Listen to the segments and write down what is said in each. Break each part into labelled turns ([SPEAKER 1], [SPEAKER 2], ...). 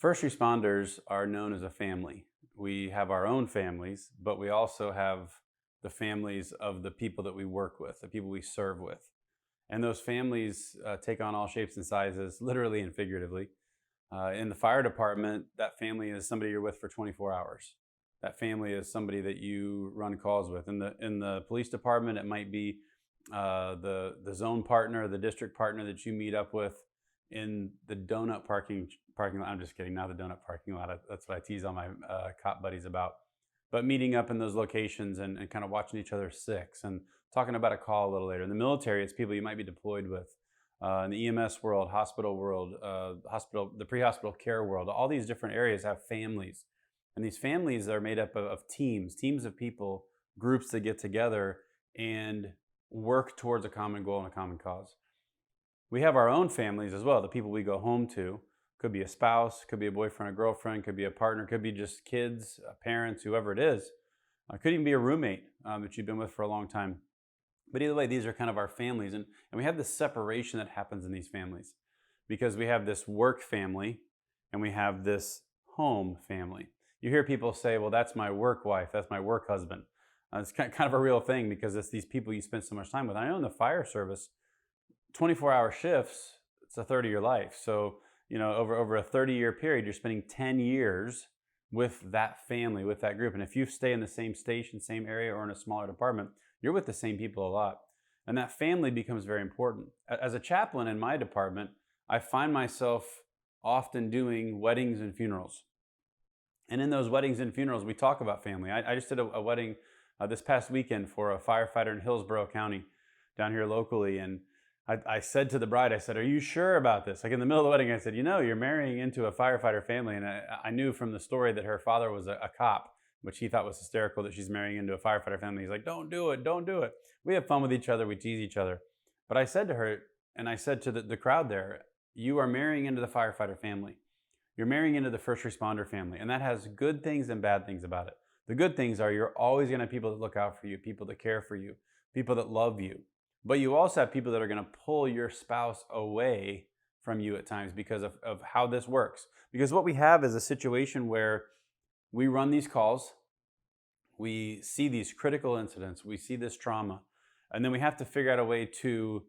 [SPEAKER 1] First responders are known as a family. We have our own families, but we also have the families of the people that we work with, the people we serve with. And those families take on all shapes and sizes, literally and figuratively. In the fire department, that family is somebody you're with for 24 hours. That family is somebody that you run calls with. In the police department, it might be the zone partner, the district partner that you meet up with in the donut parking lot. I'm just kidding, not the donut parking lot. That's what I tease all my cop buddies about. But meeting up in those locations and kind of watching each other six and talking about a call a little later. In the military, it's people you might be deployed with. In the EMS world, hospital world, the pre-hospital care world, all these different areas have families, and these families are made up of teams of people, groups that get together and work towards a common goal and a common cause. We have our own families as well, the people we go home to. Could be a spouse, could be a boyfriend or girlfriend, could be a partner, could be just kids, parents, whoever it is. Could even be a roommate that you've been with for a long time. But either way, these are kind of our families. And we have this separation that happens in these families because we have this work family and we have this home family. You hear people say, well, that's my work wife, that's my work husband. It's kind of a real thing because it's these people you spend so much time with. I know in the fire service, 24-hour shifts, it's a third of your life. So, over a 30-year period, you're spending 10 years with that family, with that group. And if you stay in the same station, same area, or in a smaller department, you're with the same people a lot. And that family becomes very important. As a chaplain in my department, I find myself often doing weddings and funerals. And in those weddings and funerals, we talk about family. I just did a wedding this past weekend for a firefighter in Hillsborough County down here locally. And I said to the bride, I said, are you sure about this? Like in the middle of the wedding, I said, you're marrying into a firefighter family. And I knew from the story that her father was a cop, which he thought was hysterical that she's marrying into a firefighter family. He's like, don't do it, don't do it. We have fun with each other, we tease each other. But I said to her, and I said to the crowd there, you are marrying into the firefighter family. You're marrying into the first responder family. And that has good things and bad things about it. The good things are you're always going to have people that look out for you, people that care for you, people that love you. But you also have people that are going to pull your spouse away from you at times because of how this works. Because what we have is a situation where we run these calls, we see these critical incidents, we see this trauma, and then we have to figure out a way to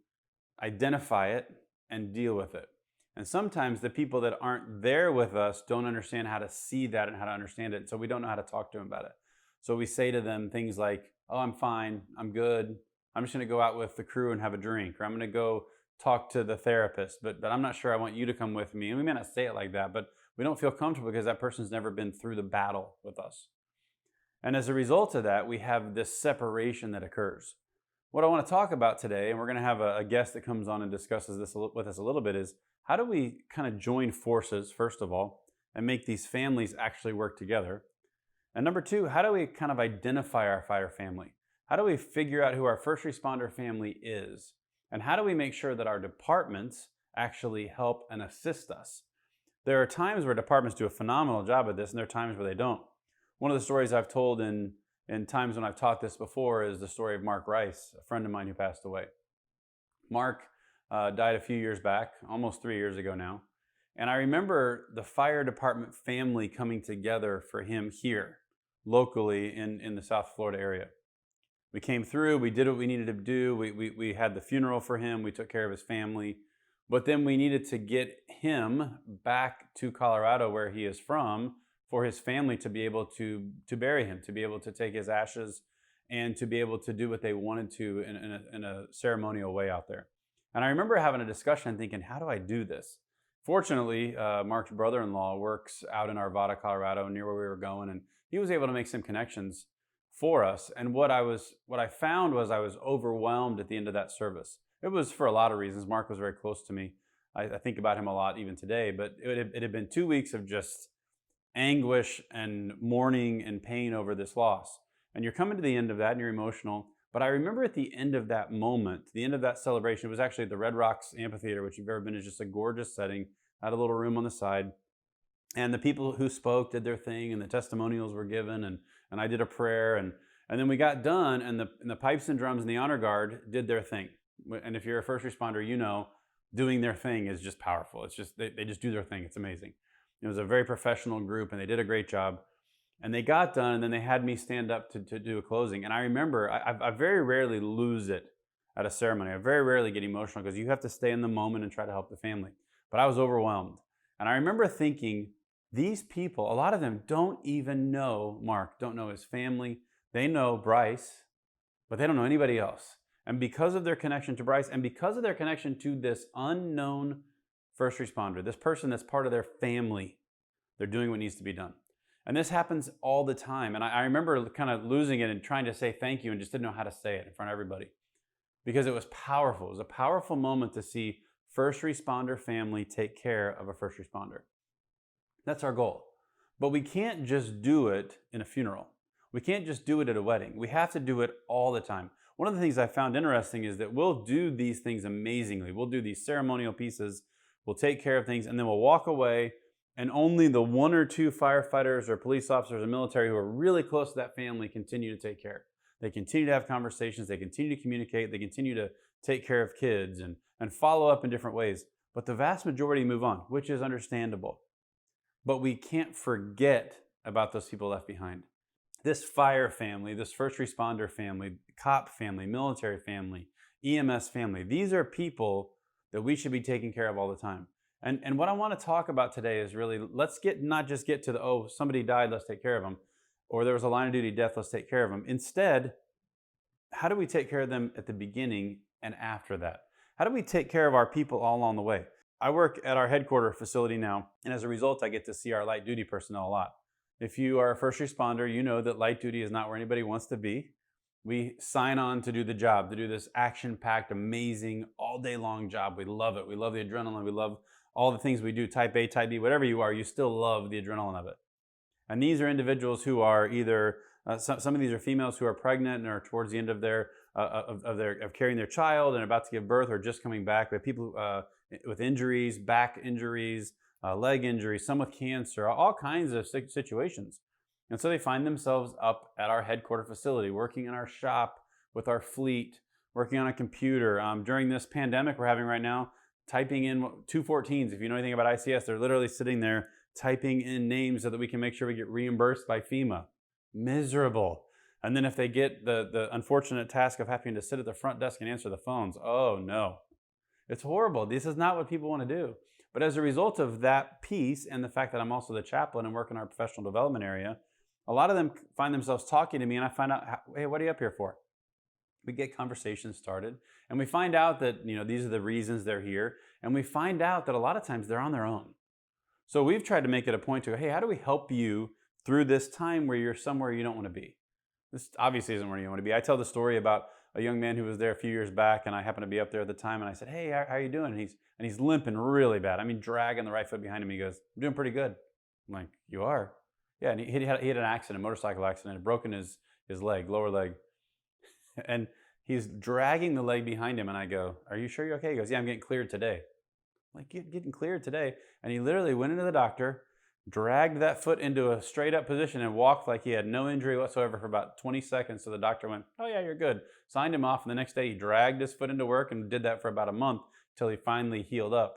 [SPEAKER 1] identify it and deal with it. And sometimes the people that aren't there with us don't understand how to see that and how to understand it. So we don't know how to talk to them about it. So we say to them things like, oh, I'm fine, I'm good. I'm just going to go out with the crew and have a drink, or I'm going to go talk to the therapist, but I'm not sure I want you to come with me. And we may not say it like that, but we don't feel comfortable because that person's never been through the battle with us. And as a result of that, we have this separation that occurs. What I want to talk about today, and we're going to have a guest that comes on and discusses this with us a little bit, is how do we kind of join forces, first of all, and make these families actually work together? And number two, how do we kind of identify our fire family? How do we figure out who our first responder family is? And how do we make sure that our departments actually help and assist us? There are times where departments do a phenomenal job at this, and there are times where they don't. One of the stories I've told in times when I've taught this before is the story of Mark Rice, a friend of mine who passed away. Mark died a few years back, almost 3 years ago now. And I remember the fire department family coming together for him here, locally in the South Florida area. We came through, we did what we needed to do, we had the funeral for him, we took care of his family, but then we needed to get him back to Colorado where he is from for his family to be able to bury him, to be able to take his ashes and to be able to do what they wanted to in a ceremonial way out there. And I remember having a discussion and thinking, how do I do this? Fortunately, Mark's brother-in-law works out in Arvada, Colorado, near where we were going, and he was able to make some connections for us. And what I found was I was overwhelmed at the end of that service. It was for a lot of reasons. Mark was very close to me. I think about him a lot even today, but it had been 2 weeks of just anguish and mourning and pain over this loss. And you're coming to the end of that and you're emotional. But I remember at the end of that moment, the end of that celebration, it was actually at the Red Rocks Amphitheater, which you've ever been, is just a gorgeous setting, had a little room on the side. And the people who spoke did their thing and the testimonials were given and I did a prayer and then we got done and the pipes and drums and the honor guard did their thing. And if you're a first responder, doing their thing is just powerful. It's just, they just do their thing. It's amazing. It was a very professional group and they did a great job. And they got done, and then they had me stand up to do a closing. And I remember I very rarely lose it at a ceremony. I very rarely get emotional because you have to stay in the moment and try to help the family. But I was overwhelmed. And I remember thinking, these people, a lot of them don't even know Mark, don't know his family. They know Bryce, but they don't know anybody else. And because of their connection to Bryce and because of their connection to this unknown first responder, this person that's part of their family, they're doing what needs to be done. And this happens all the time. And I remember kind of losing it and trying to say thank you and just didn't know how to say it in front of everybody because it was powerful. It was a powerful moment to see first responder family take care of a first responder. That's our goal. But we can't just do it in a funeral. We can't just do it at a wedding. We have to do it all the time. One of the things I found interesting is that we'll do these things amazingly. We'll do these ceremonial pieces, we'll take care of things, and then we'll walk away. And only the one or two firefighters or police officers or military who are really close to that family continue to take care. They continue to have conversations, they continue to communicate, they continue to take care of kids and follow up in different ways. But the vast majority move on, which is understandable. But we can't forget about those people left behind. This fire family, this first responder family, cop family, military family, EMS family, these are people that we should be taking care of all the time. And what I want to talk about today is really, let's not just get to the, oh, somebody died, let's take care of them. Or there was a line of duty death, let's take care of them. Instead, how do we take care of them at the beginning and after that? How do we take care of our people all along the way? I work at our headquarters facility now, and as a result, I get to see our light duty personnel a lot. If you are a first responder, you know that light duty is not where anybody wants to be. We sign on to do the job, to do this action-packed, amazing, all-day-long job. We love it. We love the adrenaline. We love all the things we do, type A, type B, whatever you are, you still love the adrenaline of it. And these are individuals who are either, some of these are females who are pregnant and are towards the end of carrying their child and about to give birth or just coming back. We have people with injuries, back injuries, leg injuries, some with cancer, all kinds of situations. And so they find themselves up at our headquarters facility, working in our shop with our fleet, working on a computer. During this pandemic we're having right now, typing in 214s. If you know anything about ICS, they're literally sitting there typing in names so that we can make sure we get reimbursed by FEMA. Miserable. And then if they get the unfortunate task of having to sit at the front desk and answer the phones, oh no. It's horrible. This is not what people want to do. But as a result of that piece and the fact that I'm also the chaplain and work in our professional development area, a lot of them find themselves talking to me and I find out, hey, what are you up here for? We get conversations started and we find out that, these are the reasons they're here. And we find out that a lot of times they're on their own. So we've tried to make it a point to, hey, how do we help you through this time where you're somewhere you don't want to be? This obviously isn't where you want to be. I tell the story about a young man who was there a few years back and I happened to be up there at the time and I said, hey, how are you doing? And he's limping really bad. I mean, dragging the right foot behind him. He goes, I'm doing pretty good. I'm like, you are? Yeah, and he had an accident, a motorcycle accident, and broken his leg, lower leg. And he's dragging the leg behind him and I go, are you sure you're okay? He goes, yeah, I'm getting cleared today. I'm like, getting cleared today? And he literally went into the doctor, dragged that foot into a straight up position and walked like he had no injury whatsoever for about 20 seconds. So the doctor went, oh yeah, you're good. Signed him off. And the next day he dragged his foot into work and did that for about a month till he finally healed up.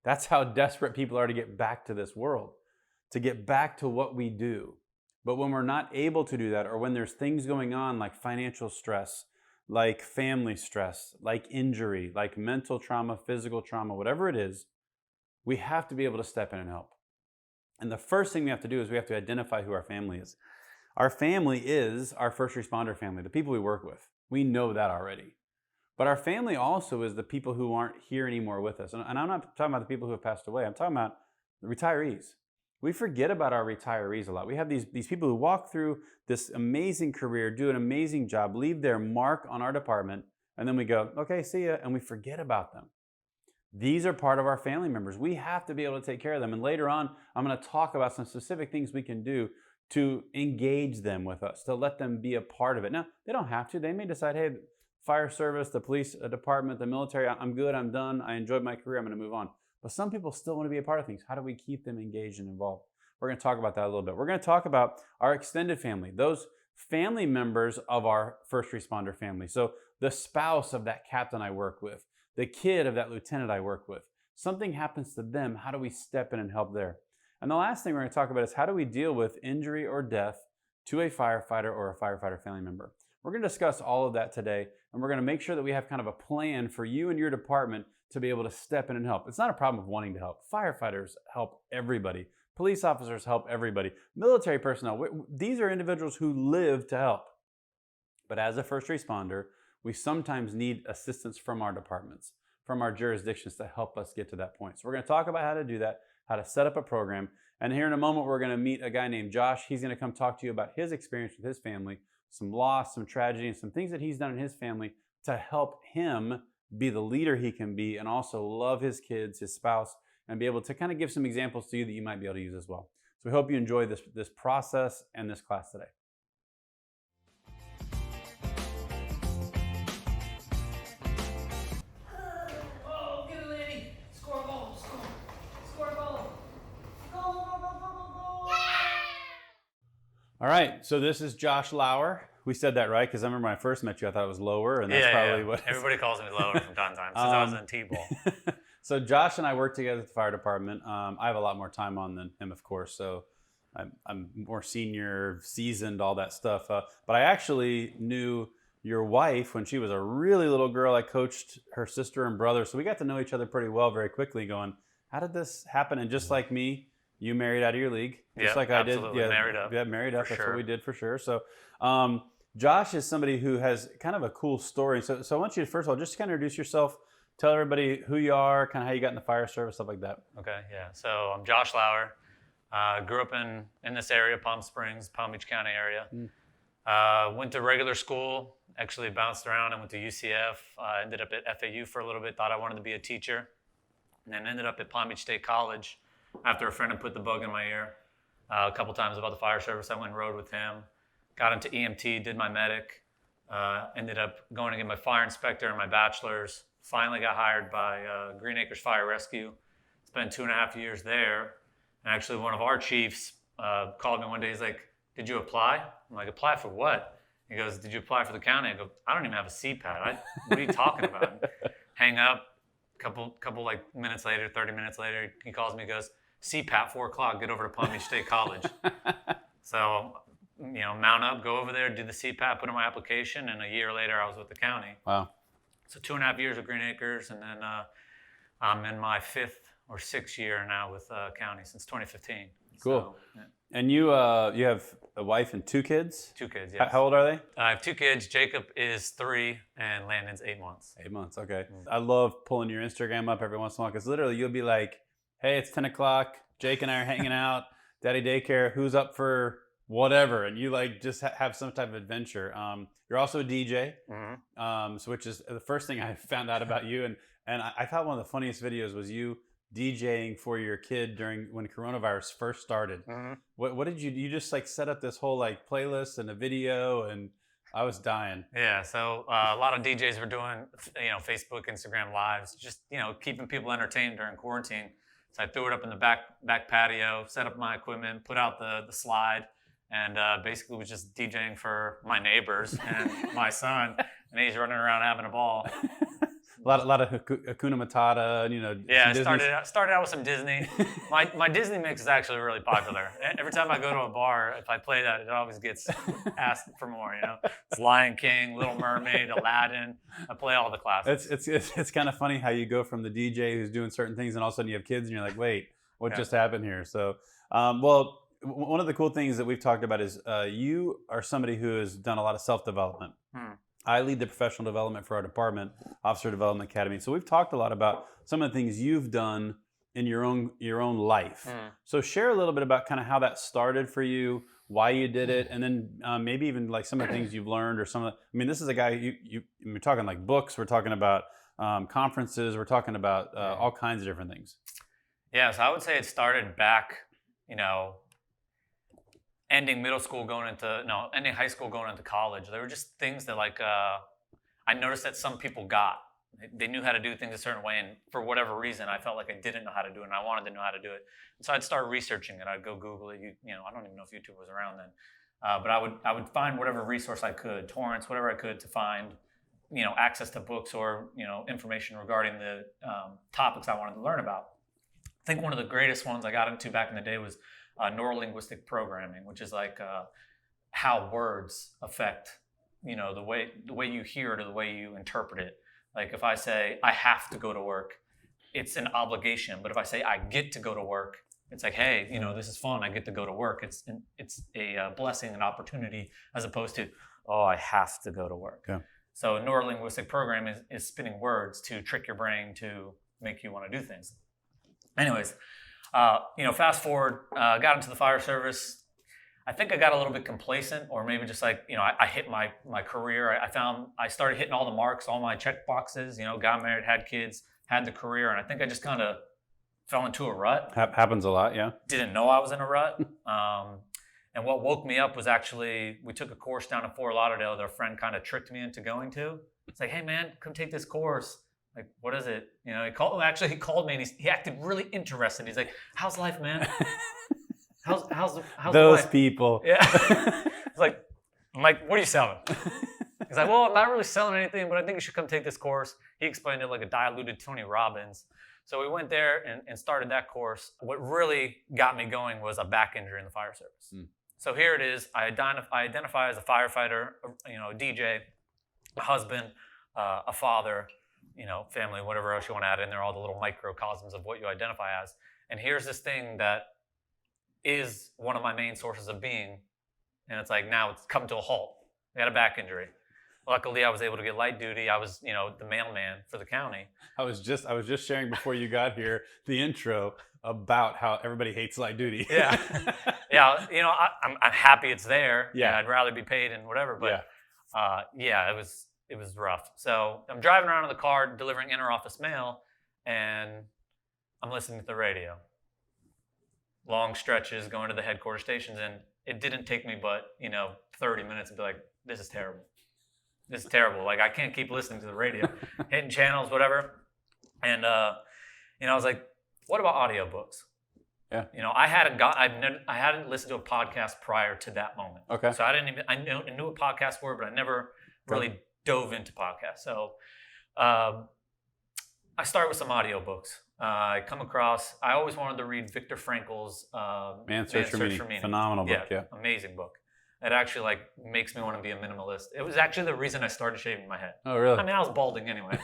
[SPEAKER 1] That's how desperate people are to get back to this world, to get back to what we do. But when we're not able to do that, or when there's things going on like financial stress, like family stress, like injury, like mental trauma, physical trauma, whatever it is, we have to be able to step in and help. And the first thing we have to do is we have to identify who our family is. Our family is our first responder family, the people we work with. We know that already. But our family also is the people who aren't here anymore with us. And I'm not talking about the people who have passed away. I'm talking about the retirees. We forget about our retirees a lot. We have these people who walk through this amazing career, do an amazing job, leave their mark on our department, and then we go, okay, see ya, and we forget about them. These are part of our family members. We have to be able to take care of them. And later on, I'm going to talk about some specific things we can do to engage them with us, to let them be a part of it. Now, they don't have to. They may decide, hey, fire service, the police department, the military, I'm good, I'm done, I enjoyed my career, I'm going to move on. But some people still want to be a part of things. How do we keep them engaged and involved? We're going to talk about that a little bit. We're going to talk about our extended family, those family members of our first responder family. So the spouse of that captain I work with, the kid of that lieutenant I work with, something happens to them. How do we step in and help there? And the last thing we're going to talk about is how do we deal with injury or death to a firefighter or a firefighter family member. We're going to discuss all of that today, and we're going to make sure that we have kind of a plan for you and your department to be able to step in and help. It's not a problem of wanting to help. Firefighters help everybody. Police officers help everybody. Military personnel, these are individuals who live to help. But as a first responder, we sometimes need assistance from our departments, from our jurisdictions to help us get to that point. So we're going to talk about how to do that, how to set up a program. And here in a moment, we're going to meet a guy named Josh. He's going to come talk to you about his experience with his family, some loss, some tragedy, and some things that he's done in his family to help him be the leader he can be and also love his kids, his spouse, and be able to kind of give some examples to you that you might be able to use as well. So we hope you enjoy this process and this class today. All right, so this is Josh Lauer. We said that right because I remember when I first met you, I thought it was Lower, and that's probably what
[SPEAKER 2] everybody calls me Lower from time to time since I was in T-ball.
[SPEAKER 1] So Josh and I work together at the fire department. I have a lot more time on than him, of course, so I'm more senior, seasoned, all that stuff. But I actually knew your wife when she was a really little girl. I coached her sister and brother, so we got to know each other pretty well very quickly going, how did this happen? And just like me, you married out of your league, just like I did.
[SPEAKER 2] Yeah, married up.
[SPEAKER 1] Yeah, married up. That's
[SPEAKER 2] sure.
[SPEAKER 1] what we did for sure. So Josh is somebody who has kind of a cool story. So I want you to, first of all, just kind of introduce yourself, tell everybody who you are, kind of how you got in the fire service, stuff like that.
[SPEAKER 2] Okay, yeah. So I'm Josh Lauer. Grew up in this area, Palm Springs, Palm Beach County area. Went to regular school, actually bounced around and went to UCF. Ended up at FAU for a little bit, thought I wanted to be a teacher. And then ended up at Palm Beach State College after a friend had put the bug in my ear a couple times about the fire service. I went and rode with him. Got into EMT, did my medic. Ended up going to get my fire inspector and my bachelor's. Finally got hired by Green Acres Fire Rescue. Spent 2.5 years there. And actually one of our chiefs called me one day. He's like, did you apply? I'm like, apply for what? He goes, did you apply for the county? I go, I don't even have a CPAT. What are you talking about? Hang up. Couple like minutes later, 30 minutes later, he calls me, goes, CPAT 4:00, get over to Palm Beach State College. So, mount up, go over there, do the CPAT, put in my application, and a year later I was with the county.
[SPEAKER 1] Wow.
[SPEAKER 2] So 2.5 years with Green Acres, and then I'm in my 5th or 6th year now with county since 2015.
[SPEAKER 1] Cool.
[SPEAKER 2] So, yeah.
[SPEAKER 1] And you have a wife and 2 kids?
[SPEAKER 2] 2 kids, yes.
[SPEAKER 1] How old are they?
[SPEAKER 2] I have 2 kids. Jacob is 3 and Landon's 8 months.
[SPEAKER 1] 8 months, okay. I love pulling your Instagram up every once in a while because literally you'll be like, hey, it's 10 o'clock. Jake and I are hanging out. Daddy daycare. Who's up for whatever? And you like just have some type of adventure. You're also a DJ, so which is the first thing I found out about you. And I thought one of the funniest videos was you DJing for your kid during when coronavirus first started. What did you just like set up this whole like playlist and a video, and I was dying.
[SPEAKER 2] Yeah, so a lot of DJs were doing Facebook, Instagram lives, just keeping people entertained during quarantine. So I threw it up in the back patio, set up my equipment, put out the slide, and basically was just DJing for my neighbors and my son, and he's running around having a ball.
[SPEAKER 1] A lot of Hakuna Matata,
[SPEAKER 2] Yeah, I started out with some Disney. My Disney mix is actually really popular. Every time I go to a bar, if I play that, it always gets asked for more. It's Lion King, Little Mermaid, Aladdin. I play all the classics.
[SPEAKER 1] It's kind of funny how you go from the DJ who's doing certain things, and all of a sudden you have kids, and you're like, wait, what just happened here? So, well, one of the cool things that we've talked about is you are somebody who has done a lot of self-development. I lead the professional development for our department, Officer Development Academy. So we've talked a lot about some of the things you've done in your own life. So share a little bit about kind of how that started for you, why you did it, and then maybe even like some of the things you've learned or some of the, I mean, this is a guy, we're talking like books, we're talking about conferences, we're talking about all kinds of different things.
[SPEAKER 2] Yeah, so I would say it started back, ending high school, going into college. There were just things that I noticed that some people got. They knew how to do things a certain way, and for whatever reason, I felt like I didn't know how to do it, and I wanted to know how to do it. And so I'd start researching it. I'd go Google it. I don't even know if YouTube was around then, but I would find whatever resource I could, torrents, whatever I could, to find access to books or information regarding the topics I wanted to learn about. I think one of the greatest ones I got into back in the day was neurolinguistic programming, which is like how words affect, the way you hear it or the way you interpret it. Like if I say I have to go to work, it's an obligation. But if I say I get to go to work, it's like, hey, this is fun. I get to go to work. It's a blessing, an opportunity, as opposed to, oh, I have to go to work.
[SPEAKER 1] Yeah.
[SPEAKER 2] So neurolinguistic programming is spinning words to trick your brain to make you want to do things. Anyways, fast forward, got into the fire service. I think I got a little bit complacent, or maybe just like, I hit my career. I started hitting all the marks, all my check boxes, got married, had kids, had the career. And I think I just kind of fell into a rut.
[SPEAKER 1] Happens a lot, yeah.
[SPEAKER 2] Didn't know I was in a rut. And what woke me up was actually, we took a course down in Fort Lauderdale that a friend kind of tricked me into going to. It's like, hey man, come take this course. Like, what is it? He called me and he acted really interested. He's like, how's life, man? How's
[SPEAKER 1] those
[SPEAKER 2] life?
[SPEAKER 1] People?
[SPEAKER 2] Yeah. I'm like, what are you selling? He's like, well, I'm not really selling anything, but I think you should come take this course. He explained it like a diluted Tony Robbins. So we went there and started that course. What really got me going was a back injury in the fire service. Mm. So here it is. I identify as a firefighter, a DJ, a husband, a father, family, whatever else you want to add in there, all the little microcosms of what you identify as. And here's this thing that is one of my main sources of being. And it's like, now it's come to a halt. I got a back injury. Luckily, I was able to get light duty. I was, the mailman for the county.
[SPEAKER 1] I was just sharing before you got here the intro about how everybody hates light duty.
[SPEAKER 2] Yeah, yeah. I'm happy it's there.
[SPEAKER 1] Yeah,
[SPEAKER 2] I'd rather be paid and whatever. But it was rough. So I'm driving around in the car delivering inter-office mail, and I'm listening to the radio. Long stretches going to the headquarters stations, and it didn't take me but 30 minutes to be like, this is terrible. This is terrible. Like, I can't keep listening to the radio, hitting channels, whatever. And I was like, what about audiobooks?
[SPEAKER 1] Yeah.
[SPEAKER 2] I hadn't listened to a podcast prior to that moment.
[SPEAKER 1] Okay.
[SPEAKER 2] So I knew what podcasts were, but I never really dove into podcasts. So I started with some audiobooks. I always wanted to read Viktor Frankl's
[SPEAKER 1] Man's Search for Meaning. Phenomenal book, yeah.
[SPEAKER 2] Amazing book. It actually makes me want to be a minimalist. It was actually the reason I started shaving my head.
[SPEAKER 1] Oh, really?
[SPEAKER 2] I mean, I was balding anyway.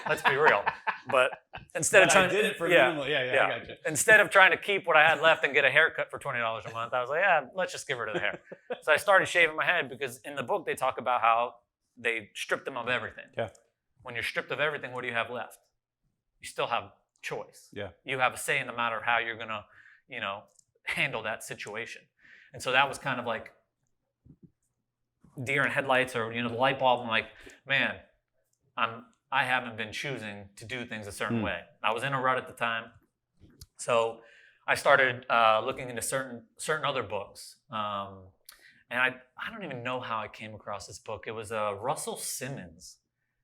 [SPEAKER 2] Let's be real. But instead of trying
[SPEAKER 1] I did it for minimal. Yeah, I got you.
[SPEAKER 2] Instead of trying to keep what I had left and get a haircut for $20 a month, I was like, let's just get rid of the hair. So I started shaving my head because in the book they talk about how they stripped them of everything.
[SPEAKER 1] Yeah.
[SPEAKER 2] When you're stripped of everything, what do you have left? You still have choice.
[SPEAKER 1] Yeah.
[SPEAKER 2] You have a say in the matter of how you're gonna, handle that situation. And so that was kind of like deer in headlights, or the light bulb. I'm like, man, I haven't been choosing to do things a certain way. I was in a rut at the time, so I started looking into certain other books, and I don't even know how I came across this book. It was Russell Simmons,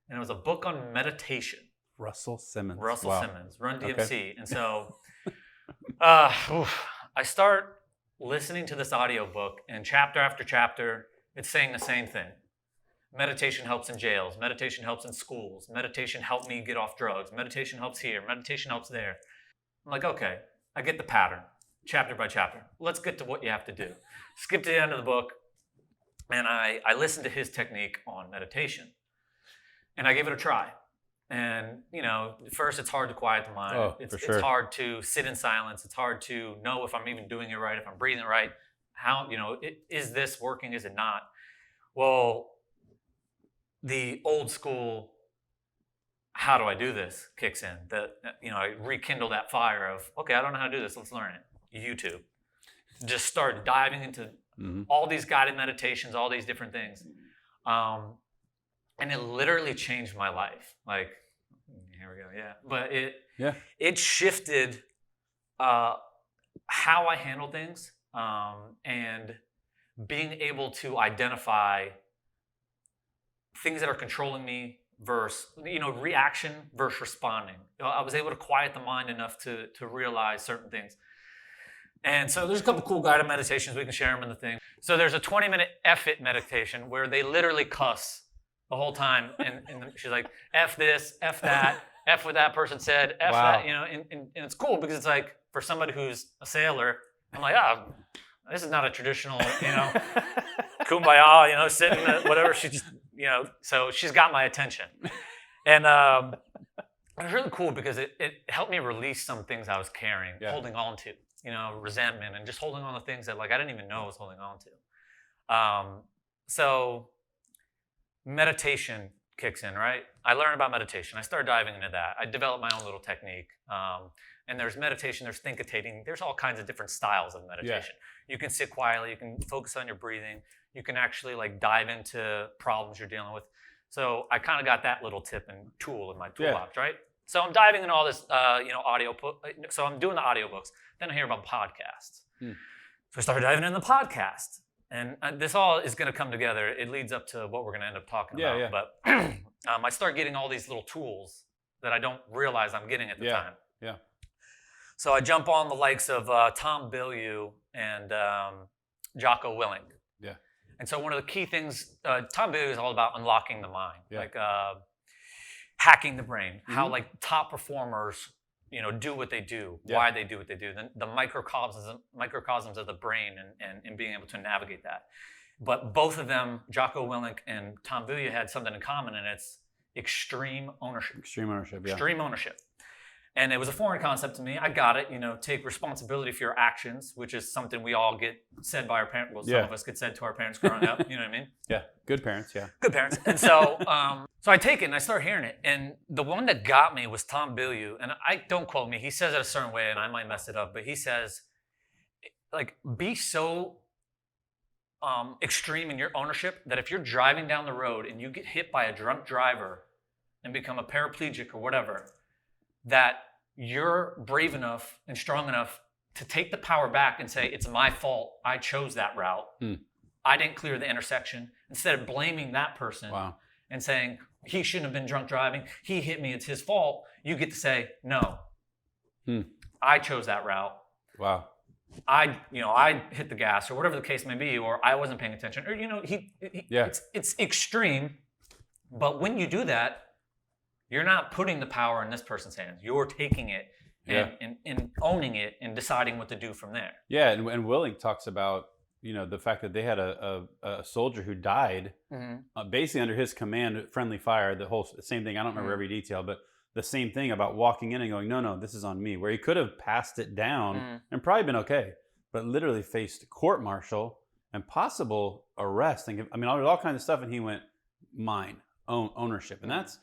[SPEAKER 2] and it was a book on meditation.
[SPEAKER 1] Russell Simmons,
[SPEAKER 2] Run DMC.
[SPEAKER 1] Okay.
[SPEAKER 2] And so I start listening to this audiobook, and chapter after chapter, it's saying the same thing. Meditation helps in jails. Meditation helps in schools. Meditation helped me get off drugs. Meditation helps here. Meditation helps there. I'm like, okay, I get the pattern, chapter by chapter. Let's get to what you have to do. Skip to the end of the book, and I listened to his technique on meditation, and I gave it a try. And, first it's hard to quiet the mind.
[SPEAKER 1] Oh,
[SPEAKER 2] it's
[SPEAKER 1] sure.
[SPEAKER 2] hard to sit in silence. It's hard to know if I'm even doing it right, if I'm breathing right. How, is this working? Is it not? Well, the old school, how do I do this kicks in. I rekindle that fire of, okay, I don't know how to do this. Let's learn it. YouTube. Just start diving into all these guided meditations, all these different things. And it literally changed my life. Like, here we go, yeah. But it shifted how I handle things, and being able to identify things that are controlling me versus, reaction versus responding. I was able to quiet the mind enough to realize certain things. And so there's a couple cool guided meditations. We can share them in the thing. So there's a 20-minute F it meditation where they literally cuss the whole time. And she's like, F this, F that, F what that person said, F
[SPEAKER 1] Wow.
[SPEAKER 2] that, and it's cool because it's like for somebody who's a sailor, I'm like, this is not a traditional, kumbaya, sitting whatever. She just, so she's got my attention. And it was really cool because it helped me release some things I was carrying, holding on to, resentment and just holding on to things that like I didn't even know I was holding on to. So meditation kicks in, right? I learned about meditation. I started diving into that. I developed my own little technique. And there's meditation, there's thinkitating. There's all kinds of different styles of meditation. You can sit quietly. You can focus on your breathing. You can actually like dive into problems you're dealing with. So I kind of got that little tip and tool in my toolbox, right? So I'm diving into all this, audio. So I'm doing the audiobooks. Then I hear about podcasts. So I started diving into the podcast. And this all is going to come together. It leads up to what we're going to end up talking about.
[SPEAKER 1] Yeah.
[SPEAKER 2] But I start getting all these little tools that I don't realize I'm getting at the time.
[SPEAKER 1] Yeah.
[SPEAKER 2] So I jump on the likes of Tom Bilyeu and Jocko Willink.
[SPEAKER 1] Yeah.
[SPEAKER 2] And so one of the key things, Tom Bilyeu is all about unlocking the mind, like hacking the brain, how like top performers, do what they do, why they do what they do, the microcosms of the brain and being able to navigate that. But both of them, Jocko Willink and Tom Bilyeu, had something in common, and it's extreme ownership.
[SPEAKER 1] Extreme ownership, yeah.
[SPEAKER 2] Extreme ownership. And it was a foreign concept to me. I got it, take responsibility for your actions, which is something we all get said by our parents. Well, some of us get said to our parents growing up, you know what I mean?
[SPEAKER 1] Yeah, good parents, yeah.
[SPEAKER 2] Good parents. And so so I take it and I start hearing it. And the one that got me was Tom Bilyeu. And I don't quote me. He says it a certain way, and I might mess it up. But he says, like, be so extreme in your ownership that if you're driving down the road and you get hit by a drunk driver and become a paraplegic or whatever, that you're brave enough and strong enough to take the power back and say, it's my fault. I chose that route. I didn't clear the intersection. Instead of blaming that person and saying, he shouldn't have been drunk driving. He hit me. It's his fault. You get to say, no, I chose that route.
[SPEAKER 1] Wow.
[SPEAKER 2] I hit the gas or whatever the case may be, or I wasn't paying attention, or, it's extreme. But when you do that, you're not putting the power in this person's hands. You're taking it and owning it and deciding what to do from there.
[SPEAKER 1] Yeah, and Willink talks about, the fact that they had a soldier who died basically under his command, friendly fire, the same thing. I don't remember every detail, but the same thing about walking in and going, no, this is on me, where he could have passed it down and probably been okay, but literally faced court-martial and possible arrest. And there's all kinds of stuff, and he went, mine, ownership. And that's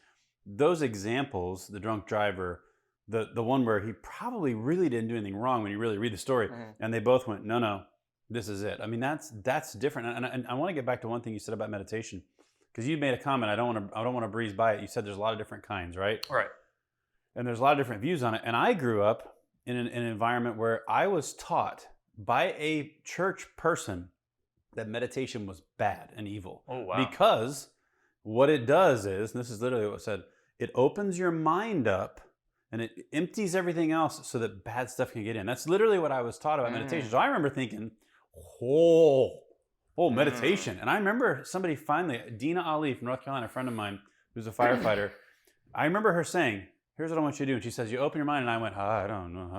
[SPEAKER 1] those examples, the drunk driver, the one where he probably really didn't do anything wrong when you really read the story, and they both went, no, this is it. That's different. And I want to get back to one thing you said about meditation, because you made a comment. I don't want to breeze by it. You said there's a lot of different kinds, right?
[SPEAKER 2] Right.
[SPEAKER 1] And there's a lot of different views on it. And I grew up in an environment where I was taught by a church person that meditation was bad and evil.
[SPEAKER 2] Oh, wow.
[SPEAKER 1] Because what it does is, and this is literally what it said, it opens your mind up and it empties everything else so that bad stuff can get in. That's literally what I was taught about meditation. So I remember thinking, meditation. And I remember somebody finally, Dina Ali from North Carolina, a friend of mine who's a firefighter, I remember her saying, here's what I want you to do. And she says, you open your mind. And I went, I don't know.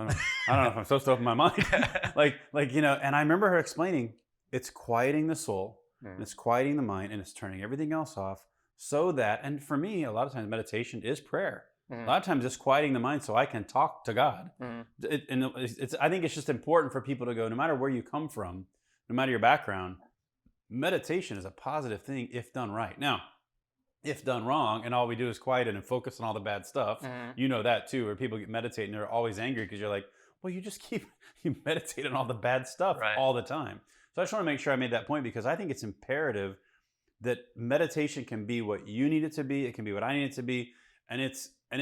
[SPEAKER 1] I don't know if I'm supposed to open my mind. And I remember her explaining, it's quieting the soul, and it's quieting the mind, and it's turning everything else off so that, and for me, a lot of times meditation is prayer. A lot of times it's quieting the mind so I can talk to God. I think it's just important for people to go, no matter where you come from, no matter your background, meditation is a positive thing if done right. Now, if done wrong and all we do is quiet it and focus on all the bad stuff, you know that too, where people get meditate and they're always angry because you're like, well, you meditate on all the bad stuff all the time. So I just want to make sure I made that point, because I think it's imperative that meditation can be what you need it to be. It can be what I need it to be. And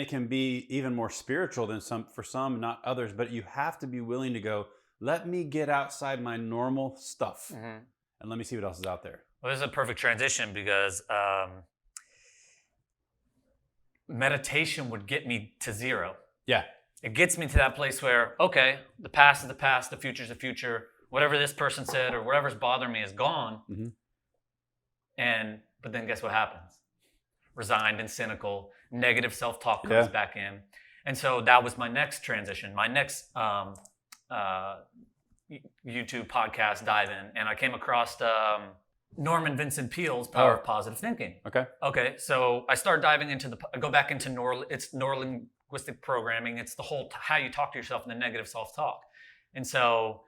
[SPEAKER 1] it can be even more spiritual than for some, not others, but you have to be willing to go, let me get outside my normal stuff and let me see what else is out there.
[SPEAKER 2] Well, this is a perfect transition, because meditation would get me to zero.
[SPEAKER 1] Yeah.
[SPEAKER 2] It gets me to that place where, okay, the past is the past, the future is the future. Whatever this person said or whatever's bothering me is gone. But then guess what happens? resigned and cynical. Negative self-talk comes back in. And so that was my next transition, my next YouTube podcast dive in. And I came across Norman Vincent Peale's Power of Positive Thinking. Okay. So I started diving into go back into neurolinguistic programming. It's the whole how you talk to yourself and the negative self-talk. And so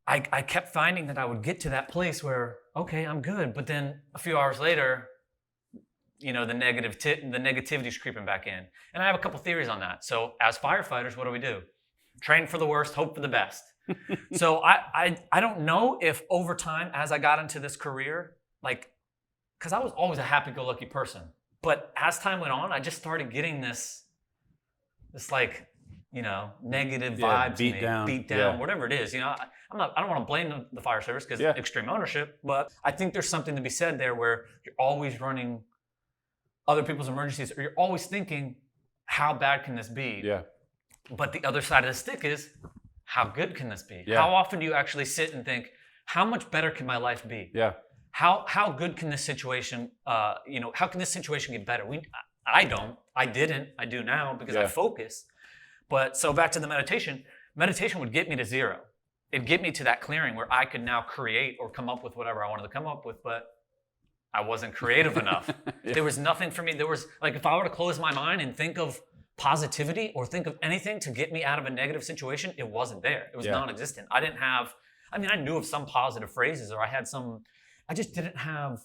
[SPEAKER 2] I kept finding that I would get to that place where, okay, I'm good. But then a few hours later, the negativity is creeping back in. And I have a couple theories on that. So as firefighters, what do? Train for the worst, hope for the best. So I don't know if over time, as I got into this career, because I was always a happy-go-lucky person, but as time went on, I just started getting this negative vibes, beat down, whatever it is. I don't want to blame the fire service because extreme ownership, but I think there's something to be said there where you're always running other people's emergencies, or you're always thinking, how bad can this be? Yeah. But the other side of the stick is, how good can this be? Yeah. How often do you actually sit and think, how much better can my life be? Yeah. How good can this situation, how can this situation get better? I do now because I focus. But so back to the meditation would get me to zero. It'd get me to that clearing where I could now create or come up with whatever I wanted to come up with, but I wasn't creative enough. There was nothing for me. There was, if I were to close my mind and think of positivity or think of anything to get me out of a negative situation, it wasn't there. It was non-existent. I knew of some positive phrases, or I just didn't have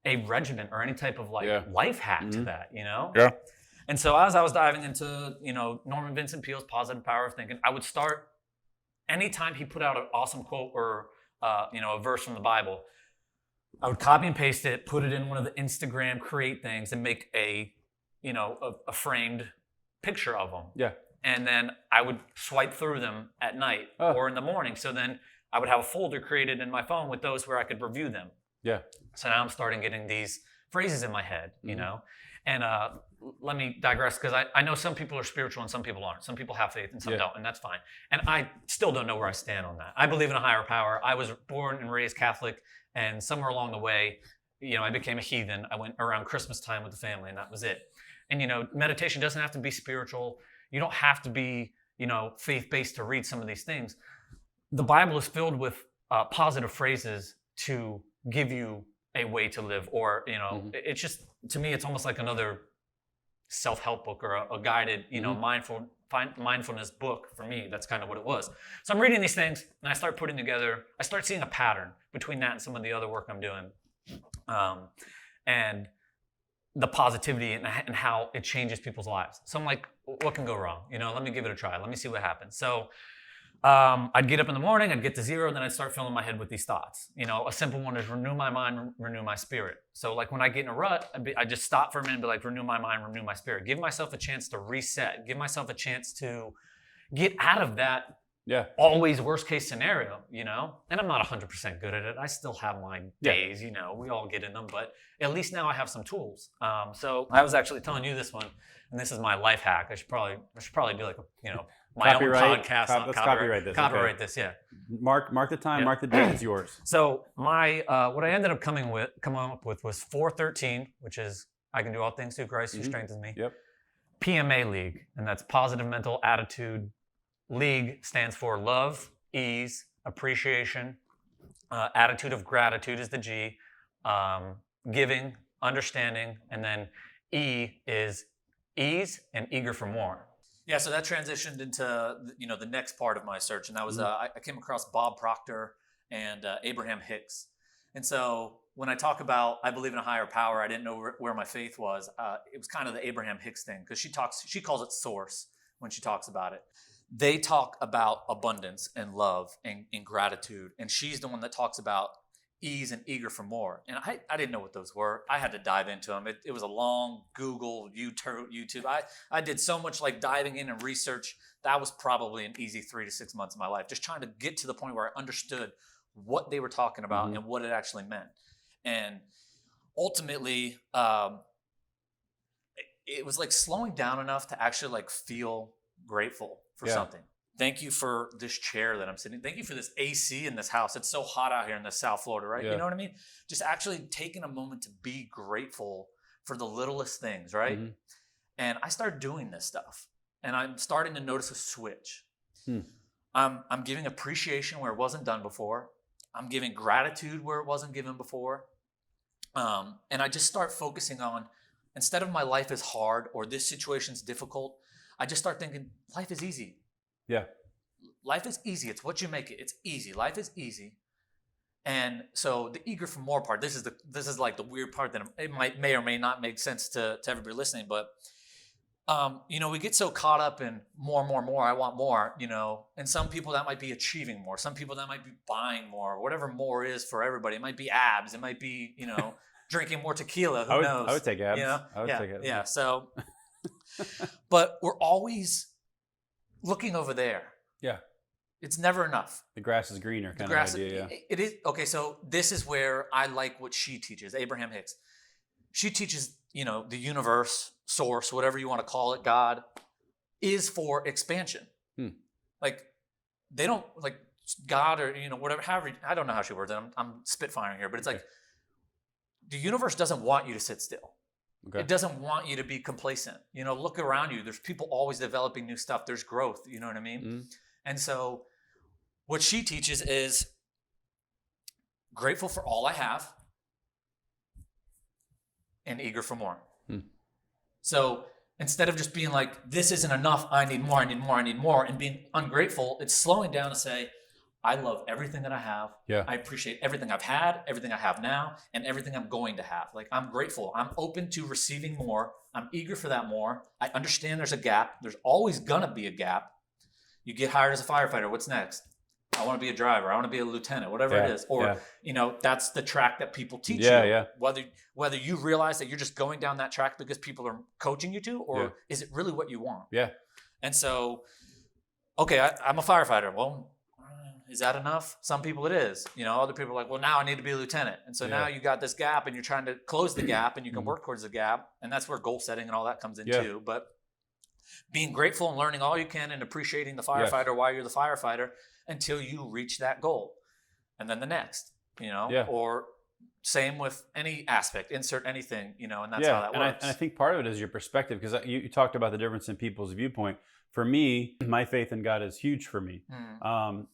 [SPEAKER 2] a regimen or any type of life hack to that, Yeah. And so as I was diving into, Norman Vincent Peale's Positive Power of Thinking, I would start, anytime he put out an awesome quote or, a verse from the Bible, I would copy and paste it, put it in one of the Instagram create things and make a framed picture of them. Yeah. And then I would swipe through them at night or in the morning. So then I would have a folder created in my phone with those where I could review them. Yeah. So now I'm starting getting these phrases in my head, And let me digress, because I know some people are spiritual and some people aren't. Some people have faith and some don't, and that's fine. And I still don't know where I stand on that. I believe in a higher power. I was born and raised Catholic, and somewhere along the way, I became a heathen. I went around Christmas time with the family, and that was it. And, meditation doesn't have to be spiritual. You don't have to be, faith-based to read some of these things. The Bible is filled with positive phrases to give you a way to live, or, it's just, to me, it's almost like another self-help book or a guided, mindfulness book for me. That's kind of what it was. So I'm reading these things and I start seeing a pattern between that and some of the other work I'm doing. And the positivity and how it changes people's lives. So I'm like, what can go wrong? Let me give it a try. Let me see what happens. So I'd get up in the morning, I'd get to zero, then I'd start filling my head with these thoughts. A simple one is renew my mind, renew my spirit. So when I get in a rut, I just stop for a minute and be like, renew my mind, renew my spirit. Give myself a chance to reset. Give myself a chance to get out of that always worst case scenario, And I'm not 100% good at it. I still have my days, we all get in them, but at least now I have some tools. So I was actually telling you this one, and this is my life hack. I should probably do my own podcast.
[SPEAKER 1] Let's copyright this.
[SPEAKER 2] Copyright this, yeah.
[SPEAKER 1] Mark the time, mark the date, it's yours.
[SPEAKER 2] So my what I ended up coming up with was 413, which is I can do all things through Christ who strengthens me. Yep. PMA League, and that's Positive Mental Attitude. League stands for love, ease, appreciation, attitude of gratitude is the G, giving, understanding, and then E is ease and eager for more. Yeah, so that transitioned into the next part of my search, and that was I came across Bob Proctor and Abraham Hicks. And so when I talk about I believe in a higher power, I didn't know where my faith was. It was kind of the Abraham Hicks thing, because she calls it source when she talks about it. They talk about abundance and love and gratitude, and she's the one that talks about ease and eager for more. And I didn't know what those were. I had to dive into them. It was a long Google, YouTube. I did so much diving in and research. That was probably an easy 3 to 6 months of my life, just trying to get to the point where I understood what they were talking about and what it actually meant. And ultimately, it was slowing down enough to actually feel grateful for something. Thank you for this chair that I'm sitting. Thank you for this AC in this house. It's so hot out here in the South Florida, right? Yeah. You know what I mean? Just actually taking a moment to be grateful
[SPEAKER 3] for the littlest things, right?
[SPEAKER 1] Mhm.
[SPEAKER 3] And I started doing this stuff, and I'm starting to notice a switch.
[SPEAKER 1] Hmm.
[SPEAKER 3] I'm giving appreciation where it wasn't done before. I'm giving gratitude where it wasn't given before. And I just start focusing on, instead of my life is hard or this situation's difficult, I just start thinking life is easy.
[SPEAKER 1] Yeah.
[SPEAKER 3] Life is easy. It's what you make it. It's easy. Life is easy. And so the eager for more part, this is like the weird part that it may or may not make sense to everybody listening, but we get so caught up in more. I want more, and some people that might be achieving more. Some people that might be buying more, whatever more is for everybody. It might be abs. It might be, drinking more tequila. Who knows?
[SPEAKER 1] I would take abs. I would
[SPEAKER 3] yeah,
[SPEAKER 1] take abs.
[SPEAKER 3] yeah. So, but we're always looking over there.
[SPEAKER 1] Yeah.
[SPEAKER 3] It's never enough.
[SPEAKER 1] The grass is greener kind of idea. Yeah.
[SPEAKER 3] It is. Okay. So this is where I like what she teaches, Abraham Hicks. She teaches, the universe, source, whatever you want to call it, God, is for expansion. Like they don't like God or, whatever, however, I don't know how she words it. I'm spitfiring here, but it's like the universe doesn't want you to sit still. Okay. It doesn't want you to be complacent. Look around you. There's people always developing new stuff. There's growth. You know what I mean? And so what she teaches is grateful for all I have and eager for more. So instead of just being like, this isn't enough, I need more, and being ungrateful, it's slowing down to say, I love everything that I have.
[SPEAKER 1] Yeah.
[SPEAKER 3] I appreciate everything I've had, everything I have now, and everything I'm going to have. Like, I'm grateful. I'm open to receiving more. I'm eager for that more. I understand there's a gap. There's always going to be a gap. You get hired as a firefighter. What's next? I want to be a driver. I want to be a lieutenant, whatever it is. Or, that's the track that people teach you.
[SPEAKER 1] Yeah.
[SPEAKER 3] Whether you realize that you're just going down that track because people are coaching you to, or is it really what you want?
[SPEAKER 1] Yeah.
[SPEAKER 3] And so, okay, I'm a firefighter. Well, is that enough? Some people it is. Other people are like, well, now I need to be a lieutenant. And so now you got this gap and you're trying to close the gap and you can work towards the gap. And that's where goal setting and all that comes in too. But being grateful and learning all you can and appreciating the firefighter while you're the firefighter until you reach that goal. And then the next, or same with any aspect, insert anything, and that's how that works.
[SPEAKER 1] And I think part of it is your perspective, because you talked about the difference in people's viewpoint. For me, my faith in God is huge for me.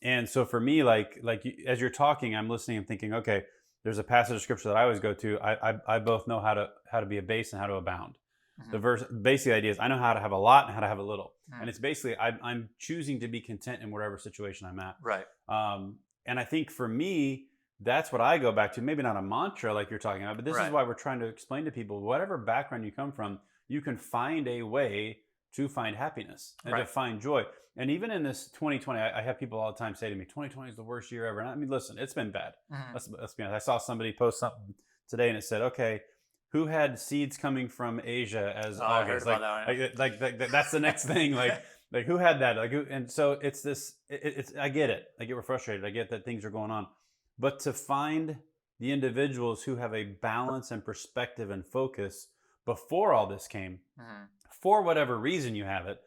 [SPEAKER 1] And so for me, like as you're talking, I'm listening and thinking, okay, there's a passage of scripture that I always go to. I both know how to be abased and how to abound. The verse, basic idea is I know how to have a lot and how to have a little. And it's basically, I'm choosing to be content in whatever situation I'm at.
[SPEAKER 3] Right.
[SPEAKER 1] And I think for me, that's what I go back to. Maybe not a mantra like you're talking about, but this is why we're trying to explain to people, whatever background you come from, you can find a way to find happiness and to find joy. And even in this 2020, I have people all the time say to me, 2020 is the worst year ever. And I mean, listen, it's been bad. Let's be honest. I saw somebody post something today and it said, okay, who had seeds coming from Asia as August? That's the next thing. Like who had that? And so it's this, I get it. I get we're frustrated. I get that things are going on. But to find the individuals who have a balance and perspective and focus before all this came, for whatever reason you have it,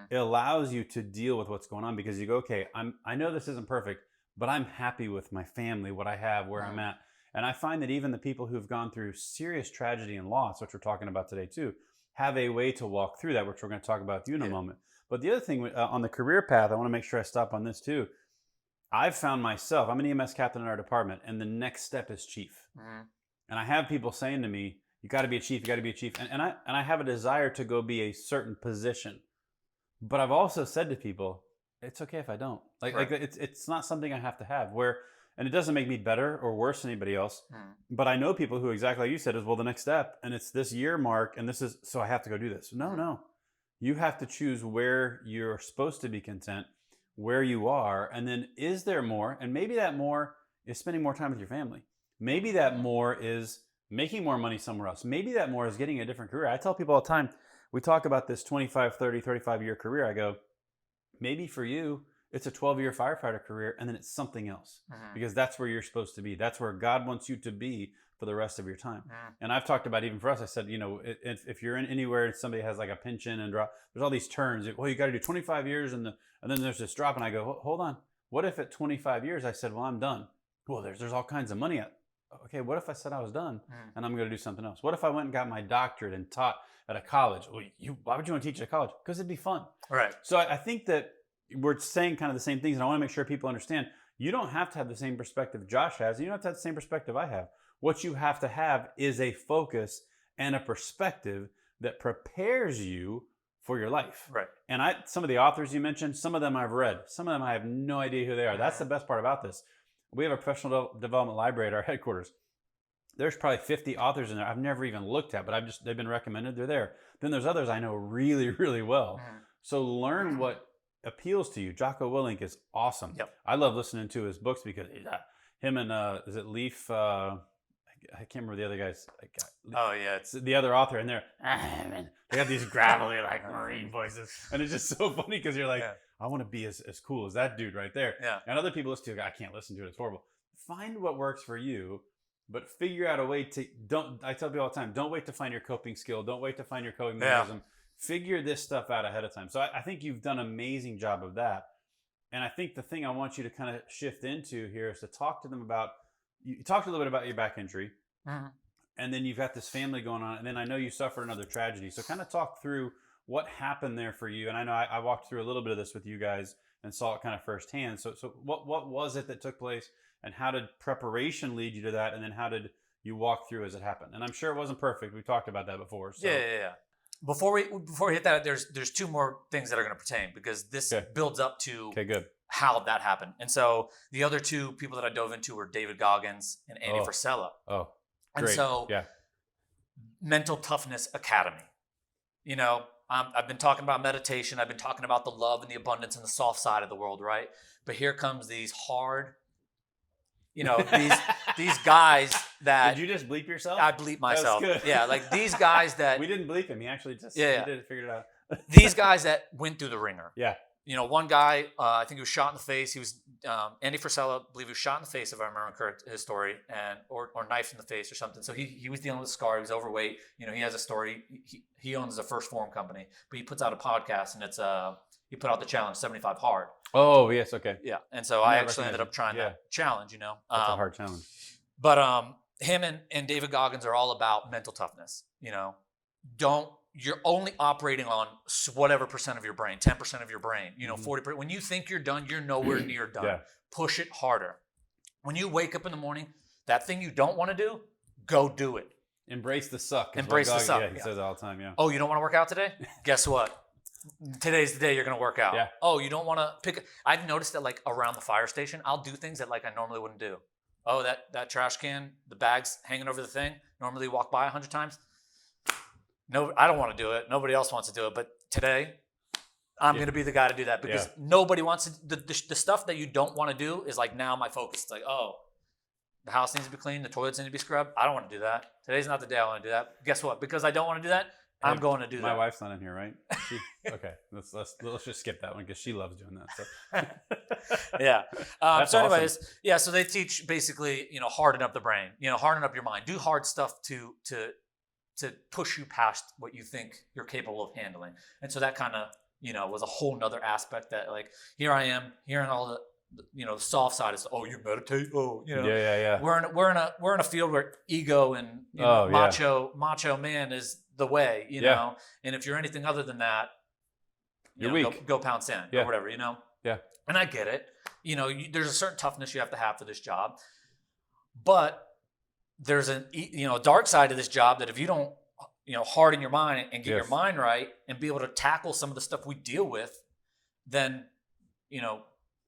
[SPEAKER 1] it allows you to deal with what's going on because you go, okay, I know this isn't perfect, but I'm happy with my family, what I have, where I'm at. And I find that even the people who've gone through serious tragedy and loss, which we're talking about today too, have a way to walk through that, which we're going to talk about with you in a moment. But the other thing on the career path, I want to make sure I stop on this too. I've found myself, I'm an EMS captain in our department, and the next step is chief. And I have people saying to me, you got to be a chief, you got to be a chief. And I have a desire to go be a certain position. But I've also said to people, it's okay if I don't. Like it's not something I have to have. And it doesn't make me better or worse than anybody else. But I know people who, exactly like you said, is, well, the next step, and it's this year mark, and this is, so I have to go do this. No. You have to choose where you're supposed to be content, where you are, and then is there more? And maybe that more is spending more time with your family. Maybe that more is making more money somewhere else. Maybe that more is getting a different career. I tell people all the time, we talk about this 25, 30, 35-year career. I go, maybe for you, it's a 12-year firefighter career, and then it's something else because that's where you're supposed to be. That's where God wants you to be for the rest of your time. And I've talked about, even for us, I said, if you're in anywhere and somebody has like a pension and drop, there's all these turns. Well, you got to do 25 years and then there's this drop. And I go, hold on. What if at 25 years I said, well, I'm done? Well, there's all kinds of money. okay, what if I said I was done and I'm going to do something else? What if I went and got my doctorate and taught at a college? Well, why would you want to teach at a college? Because it'd be fun.
[SPEAKER 3] Right.
[SPEAKER 1] So I think that we're saying kind of the same things, and I want to make sure people understand you don't have to have the same perspective Josh has. You don't have to have the same perspective I have. What you have to have is a focus and a perspective that prepares you for your life.
[SPEAKER 3] Right.
[SPEAKER 1] And some of the authors you mentioned, some of them I've read. Some of them I have no idea who they are. That's the best part about this. We have a professional development library at our headquarters. There's probably 50 authors in there I've never even looked at, but they've been recommended. They're there. Then there's others I know really, really well. So learn what appeals to you. Jocko Willink is awesome.
[SPEAKER 3] Yep.
[SPEAKER 1] I love listening to his books because him and is it Leaf? I can't remember the other guys.
[SPEAKER 3] Oh yeah,
[SPEAKER 1] it's the other author, and they have these gravelly like marine voices, and it's just so funny because you're like, I want to be as cool as that dude right there.
[SPEAKER 3] Yeah.
[SPEAKER 1] And other people listen to it, I can't listen to it. It's horrible. Find what works for you, but figure out a way to I tell people all the time, don't wait to find your coping skill. Don't wait to find your coping mechanism. Figure this stuff out ahead of time. So I think you've done an amazing job of that. And I think the thing I want you to kind of shift into here is to talk to them about, you talked a little bit about your back injury, and then you've got this family going on, and then I know you suffered another tragedy. So kind of talk through what happened there for you. And I know I walked through a little bit of this with you guys and saw it kind of firsthand. So what was it that took place, and how did preparation lead you to that? And then how did you walk through as it happened? And I'm sure it wasn't perfect. We talked about that before. So.
[SPEAKER 3] Yeah. Before we hit that, there's two more things that are going to pertain, because this builds up to how that happened. And so the other two people that I dove into were David Goggins and Andy Frisella.
[SPEAKER 1] Oh,
[SPEAKER 3] great. And so Mental Toughness Academy. You know, I've been talking about meditation. I've been talking about the love and the abundance and the soft side of the world, right? But here comes these hard, these guys that...
[SPEAKER 1] Did you just bleep yourself?
[SPEAKER 3] I bleep myself.
[SPEAKER 1] That was good.
[SPEAKER 3] Yeah, like these guys that...
[SPEAKER 1] We didn't bleep him. He actually just figured it out.
[SPEAKER 3] These guys that went through the ringer.
[SPEAKER 1] Yeah.
[SPEAKER 3] You know, one guy, I think he was shot in the face. He was, Andy Frisella, I believe he was shot in the face, if I remember correct, his story, or knifed in the face or something. So he was dealing with a scar. He was overweight. You know, he has a story. He owns a First Form company, but he puts out a podcast, and it's he put out the challenge 75 Hard.
[SPEAKER 1] Oh, yes, okay.
[SPEAKER 3] Yeah, and so I actually ended up trying that challenge, you know.
[SPEAKER 1] That's a hard challenge.
[SPEAKER 3] But him and David Goggins are all about mental toughness, you know. You're only operating on whatever percent of your brain, 10% of your brain, 40%. When you think you're done, you're nowhere near done.
[SPEAKER 1] Yeah.
[SPEAKER 3] Push it harder. When you wake up in the morning, that thing you don't want to do, go do it.
[SPEAKER 1] Embrace the suck.
[SPEAKER 3] Embrace the suck.
[SPEAKER 1] Yeah, he says it all the time,
[SPEAKER 3] Oh, you don't want to work out today? Guess what? Today's the day you're going to work out.
[SPEAKER 1] Yeah.
[SPEAKER 3] Oh, you don't want to I've noticed that like around the fire station, I'll do things that like I normally wouldn't do. Oh, that trash can, the bag's hanging over the thing, normally walk by 100 times. No, I don't want to do it. Nobody else wants to do it. But today, I'm going to be the guy to do that, because nobody wants to. The stuff that you don't want to do is like now my focus. It's like, oh, the house needs to be cleaned. The toilets need to be scrubbed. I don't want to do that. Today's not the day I want to do that. Guess what? Because I don't want to do that, I'm going to do that.
[SPEAKER 1] My wife's not in here, right? Okay, let's just skip that one because she loves doing that. So.
[SPEAKER 3] Yeah. So anyways,
[SPEAKER 1] awesome.
[SPEAKER 3] So they teach basically, harden up the brain, harden up your mind, do hard stuff to push you past what you think you're capable of handling. And so that kind of, was a whole nother aspect that like, here I am hearing all the, the soft side is, you meditate.
[SPEAKER 1] Yeah.
[SPEAKER 3] We're in a field where ego and macho man is the way, know, and if you're anything other than that,
[SPEAKER 1] you're weak.
[SPEAKER 3] Go pound sand or whatever,
[SPEAKER 1] Yeah.
[SPEAKER 3] And I get it. There's a certain toughness you have to have for this job, but there's a dark side to this job that if you don't, harden your mind and get your mind right and be able to tackle some of the stuff we deal with, then,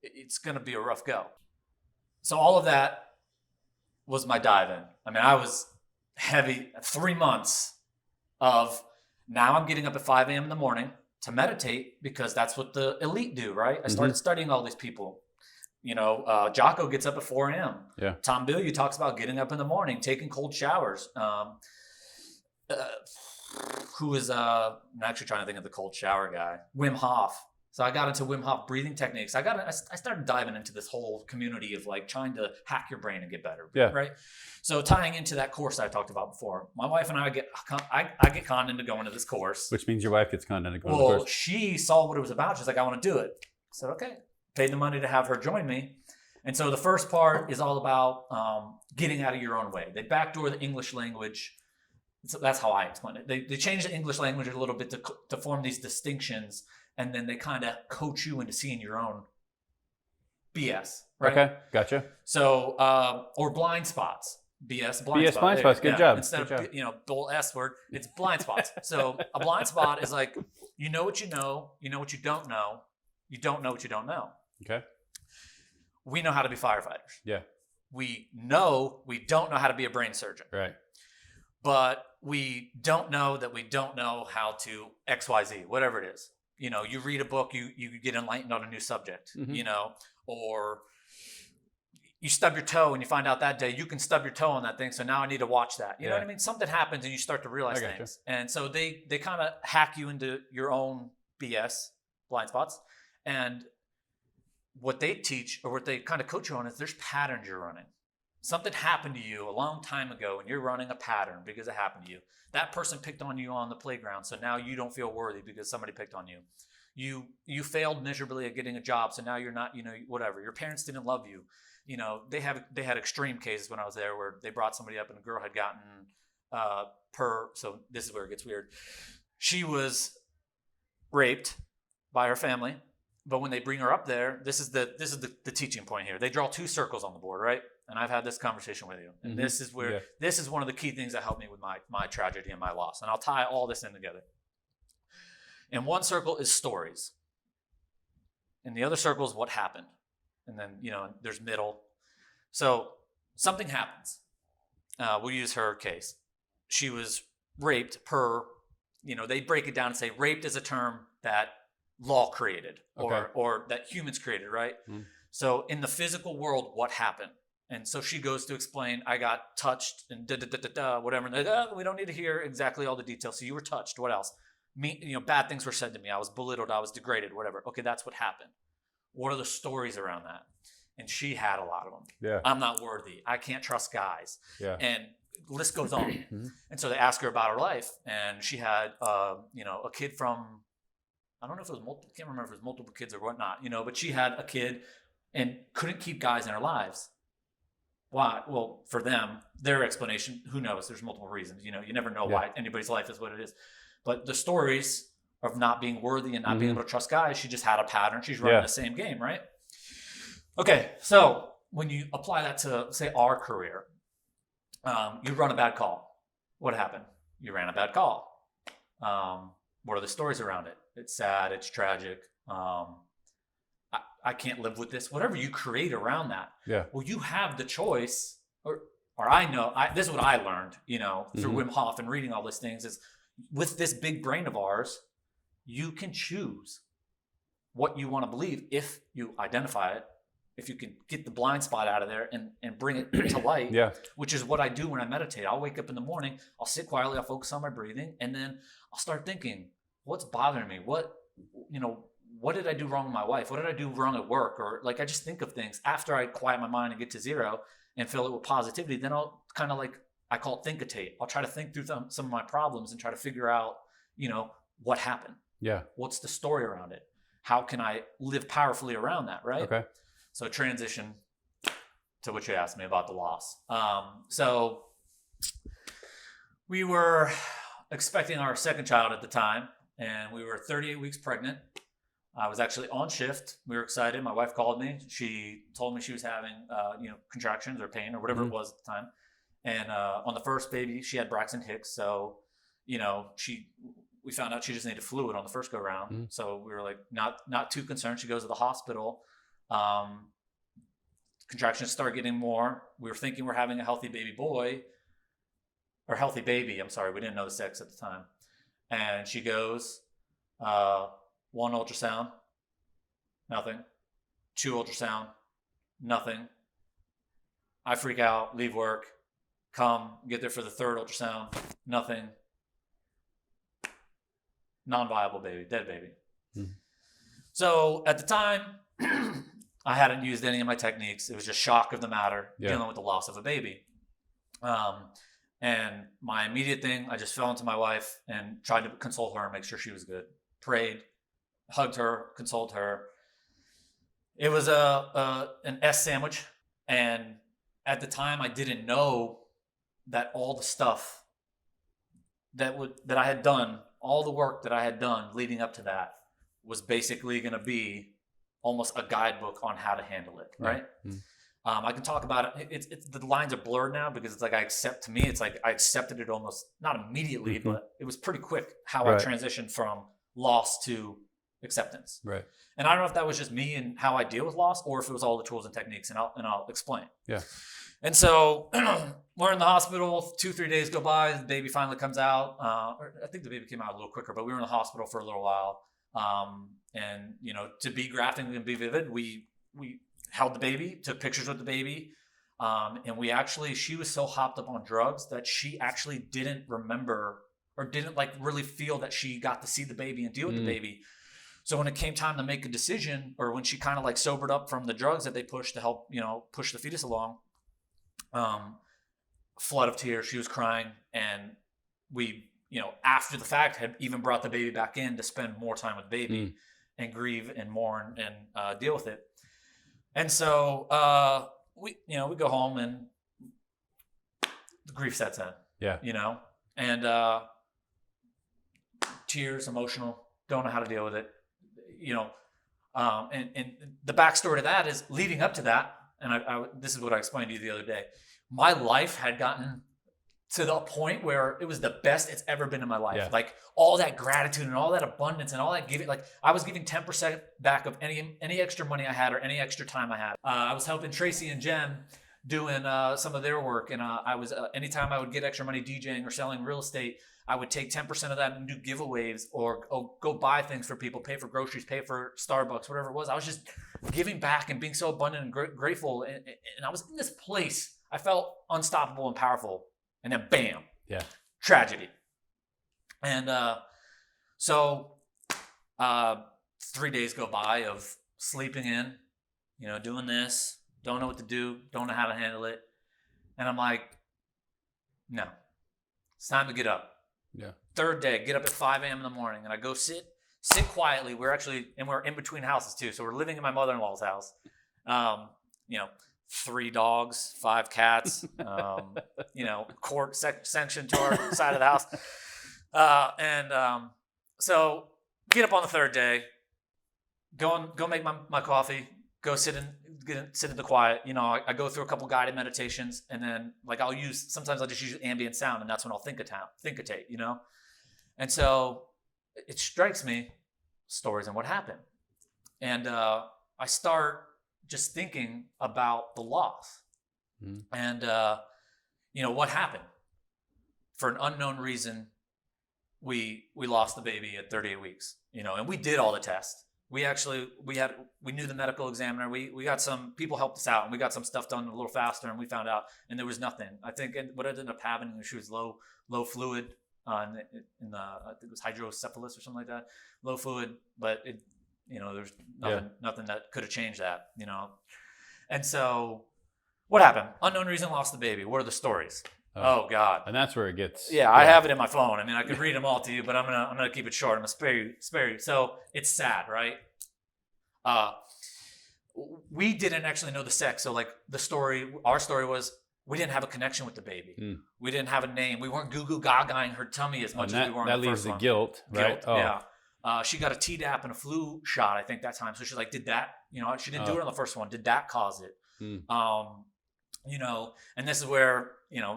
[SPEAKER 3] it's going to be a rough go. So all of that was my dive in. I mean, I was heavy 3 months of now I'm getting up at 5 a.m. in the morning to meditate because that's what the elite do, right? I started studying all these people. Jocko gets up at 4 a.m.
[SPEAKER 1] Yeah.
[SPEAKER 3] Tom Bilyeu talks about getting up in the morning, taking cold showers. Who is, I'm actually trying to think of the cold shower guy, Wim Hof. So I got into Wim Hof breathing techniques. I started diving into this whole community of like trying to hack your brain and get better.
[SPEAKER 1] Yeah.
[SPEAKER 3] Right. So tying into that course I talked about before, my wife and I get conned into going to this course.
[SPEAKER 1] Which means your wife gets conned into going to the course.
[SPEAKER 3] Well, she saw what it was about. She's like, I want to do it. I said, okay. Paid the money to have her join me. And so the first part is all about getting out of your own way. They backdoor the English language. So that's how I explain it. They change the English language a little bit to form these distinctions, and then they kind of coach you into seeing your own BS. Right?
[SPEAKER 1] Okay, gotcha.
[SPEAKER 3] So, or blind spots. BS blind spot.
[SPEAKER 1] Blind spots. Good job.
[SPEAKER 3] Instead
[SPEAKER 1] Good
[SPEAKER 3] of
[SPEAKER 1] job.
[SPEAKER 3] the whole S word, it's blind spots. So a blind spot is like you know what you know what you don't know what you don't know.
[SPEAKER 1] Okay.
[SPEAKER 3] We know how to be firefighters.
[SPEAKER 1] Yeah.
[SPEAKER 3] We know we don't know how to be a brain surgeon.
[SPEAKER 1] Right.
[SPEAKER 3] But we don't know that we don't know how to XYZ, whatever it is. You know, you read a book, you get enlightened on a new subject, you know, or you stub your toe and you find out that day you can stub your toe on that thing. So now I need to watch that. You know what I mean? Something happens and you start to realize things. And so they kind of hack you into your own BS, blind spots. And what they teach or what they kind of coach you on is there's patterns you're running. Something happened to you a long time ago and you're running a pattern because it happened to you. That person picked on you on the playground, so now you don't feel worthy because somebody picked on you. You failed miserably at getting a job, so now you're not, you know, whatever. Your parents didn't love you. You know, they had extreme cases when I was there where they brought somebody up and a girl had gotten so this is where it gets weird. She was raped by her family, but when they bring her up there, this is the teaching point here. They draw two circles on the board, right? And I've had this conversation with you. And this is where this is one of the key things that helped me with my tragedy and my loss. And I'll tie all this in together. And one circle is stories. And the other circle is what happened. And then, you know, there's middle. So something happens. We'll use her case. She was raped per, you know, they break it down and say raped is a term that law created or that humans created, right? So in the physical world, what happened? And so she goes to explain, I got touched and whatever. And we don't need to hear exactly all the details. So you were touched. What else? Bad things were said to me. I was belittled. I was degraded, whatever. Okay, that's what happened. What are the stories around that? And she had a lot of them.
[SPEAKER 1] Yeah.
[SPEAKER 3] I'm not worthy. I can't trust guys.
[SPEAKER 1] Yeah.
[SPEAKER 3] And the list goes on. And so they ask her about her life. And she had, a kid from, I don't know if it was multiple, I can't remember if it was multiple kids or whatnot, but she had a kid and couldn't keep guys in her lives. Why? Well, for them, their explanation, who knows? There's multiple reasons. You never know why anybody's life is what it is. But the stories of not being worthy and not being able to trust guys, she just had a pattern. She's running the same game, right? Okay, so when you apply that to, say, our career, you run a bad call. What happened? You ran a bad call. What are the stories around it? It's sad. It's tragic. I can't live with this. Whatever you create around that. Yeah. Well, you have the choice, or I know. This is what I learned, through Wim Hof and reading all these things. Is with this big brain of ours, you can choose what you want to believe if you identify it. If you can get the blind spot out of there and bring it to light, which is what I do when I meditate. I'll wake up in the morning, I'll sit quietly, I'll focus on my breathing, and then I'll start thinking, what's bothering me? What did I do wrong with my wife? What did I do wrong at work? Or I just think of things after I quiet my mind and get to zero and fill it with positivity. Then I'll kind of I call it thinkitate. I'll try to think through some of my problems and try to figure out, what happened? Yeah. What's the story around it? How can I live powerfully around that? Right. Okay. So transition to what you asked me about the loss. So we were expecting our second child at the time, and we were 38 weeks pregnant. I was actually on shift. We were excited. My wife called me. She told me she was having, contractions or pain or whatever it was at the time. And on the first baby, she had Braxton Hicks. So, we found out she just needed fluid on the first go round. So we were not too concerned. She goes to the hospital. Contractions start getting more. We were thinking we're having a healthy baby boy or healthy baby. I'm sorry. We didn't know the sex at the time. And she goes, 1 ultrasound, nothing. 2 ultrasound, nothing. I freak out, leave work, come, get there for the 3rd ultrasound, nothing. Non-viable baby, dead baby. So at the time, I hadn't used any of my techniques. It was just shock of the matter, dealing with the loss of a baby. And my immediate thing, I just fell into my wife and tried to console her and make sure she was good. Prayed, hugged her, consoled her. It was an S sandwich, and at the time I didn't know that all the stuff that I had done, all the work that I had done leading up to that, was basically going to be almost a guidebook on how to handle it, right?
[SPEAKER 1] Mm-hmm.
[SPEAKER 3] I can talk about it. It's the lines are blurred now because it's like to me, it's like I accepted it almost not immediately, but it was pretty quick how I transitioned from loss to acceptance.
[SPEAKER 1] Right.
[SPEAKER 3] And I don't know if that was just me and how I deal with loss, or if it was all the tools and techniques, and I'll explain.
[SPEAKER 1] Yeah.
[SPEAKER 3] And so we're in the hospital. 2-3 days go by. The baby finally comes out. Or I think the baby came out a little quicker, but we were in the hospital for a little while. And to be graphic and be vivid, we held the baby, took pictures with the baby, and she was so hopped up on drugs that she actually didn't remember or didn't like really feel that she got to see the baby and deal with the baby. So when it came time to make a decision, or when she kind of like sobered up from the drugs that they pushed to help, push the fetus along, flood of tears, she was crying, and we, after the fact, had even brought the baby back in to spend more time with the baby and grieve and mourn and deal with it. And so we go home, and the grief sets in. Yeah. And tears, emotional, don't know how to deal with it. And the backstory to that is leading up to that, and this is what I explained to you the other day. My life had gotten to the point where it was the best it's ever been in my life. Yeah. Like all that gratitude and all that abundance and all that giving, like I was giving 10% back of any extra money I had or any extra time I had. I was helping Tracy and Jen doing some of their work. And I was, anytime I would get extra money DJing or selling real estate, I would take 10% of that and do giveaways or go buy things for people, pay for groceries, pay for Starbucks, whatever it was. I was just giving back and being so abundant and grateful. And I was in this place. I felt unstoppable and powerful. And then bam, tragedy. And so 3 days go by of sleeping in, doing this, don't know what to do, don't know how to handle it. And I'm like, no, it's time to get up. Yeah. Third day, get up at 5 a.m. in the morning, and I go sit quietly. We're in between houses too. So we're living in my mother-in-law's house. 3 dogs, 5 cats, court section to our side of the house. So get up on the third day, go make my coffee, go sit in the quiet. I go through a couple guided meditations, and then like sometimes I'll just use ambient sound, and that's when I'll thinkitate, And so it strikes me, stories and what happened. And I start just thinking about the loss and, what happened. For an unknown reason, we lost the baby at 38 weeks, and we did all the tests. We knew the medical examiner. We got some people helped us out, and we got some stuff done a little faster, and we found out, and there was nothing. I think what ended up happening was she was low fluid I think it was hydrocephalus or something like that, low fluid, but it, there's nothing that could have changed that, And so what happened? Unknown reason, lost the baby. What are the stories? Oh God.
[SPEAKER 1] And that's where it gets.
[SPEAKER 3] Yeah, I have it in my phone. I mean, I could read them all to you, but I'm gonna keep it short. I'm gonna spare you. So it's sad, right? We didn't actually know the sex. So like our story was we didn't have a connection with the baby. We didn't have a name. We weren't goo goo gagaing her tummy as much as we were in the first one. That leaves the
[SPEAKER 1] guilt, right?
[SPEAKER 3] Yeah. She got a Tdap and a flu shot, I think, that time. So she's like, did that, she didn't do it on the first one. Did that cause it? And this is where,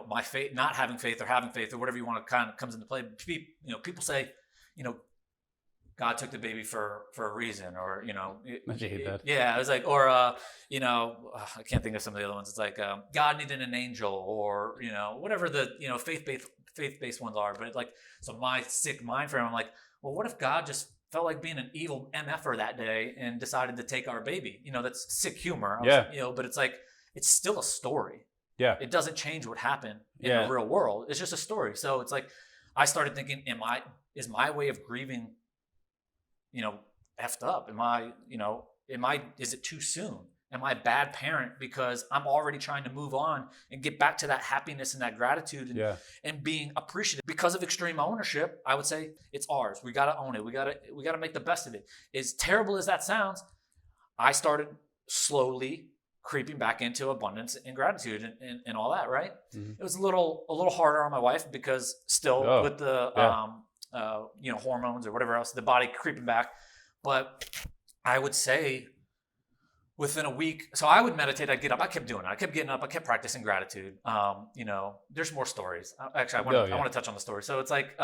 [SPEAKER 3] my faith, not having faith or whatever you want to kind of comes into play. People say, God took the baby for a reason, or,
[SPEAKER 1] I hate that.
[SPEAKER 3] Yeah. It was like, or, I can't think of some of the other ones. It's like, God needed an angel, or, whatever the, faith-based ones are. But like, so my sick mind frame, I'm like, well, what if God just felt like being an evil MFer that day and decided to take our baby? That's sick humor. But it's like, it's still a story. Yeah. It doesn't change what happened in the real world. It's just a story. So it's like, I started thinking, is my way of grieving, effed up? Is it too soon? Am I a bad parent because I'm already trying to move on and get back to that happiness and that gratitude and being appreciative? Because of extreme ownership, I would say it's ours. We got to own it. We got to make the best of it. As terrible as that sounds, I started slowly creeping back into abundance and gratitude and all that, right?
[SPEAKER 1] Mm-hmm.
[SPEAKER 3] It was a little harder on my wife because still with the hormones or whatever else, the body creeping back. But I would say within a week, so I would meditate, I'd get up, I kept doing it. I kept getting up, I kept practicing gratitude. There's more stories. Actually, I want to touch on the story. So it's like,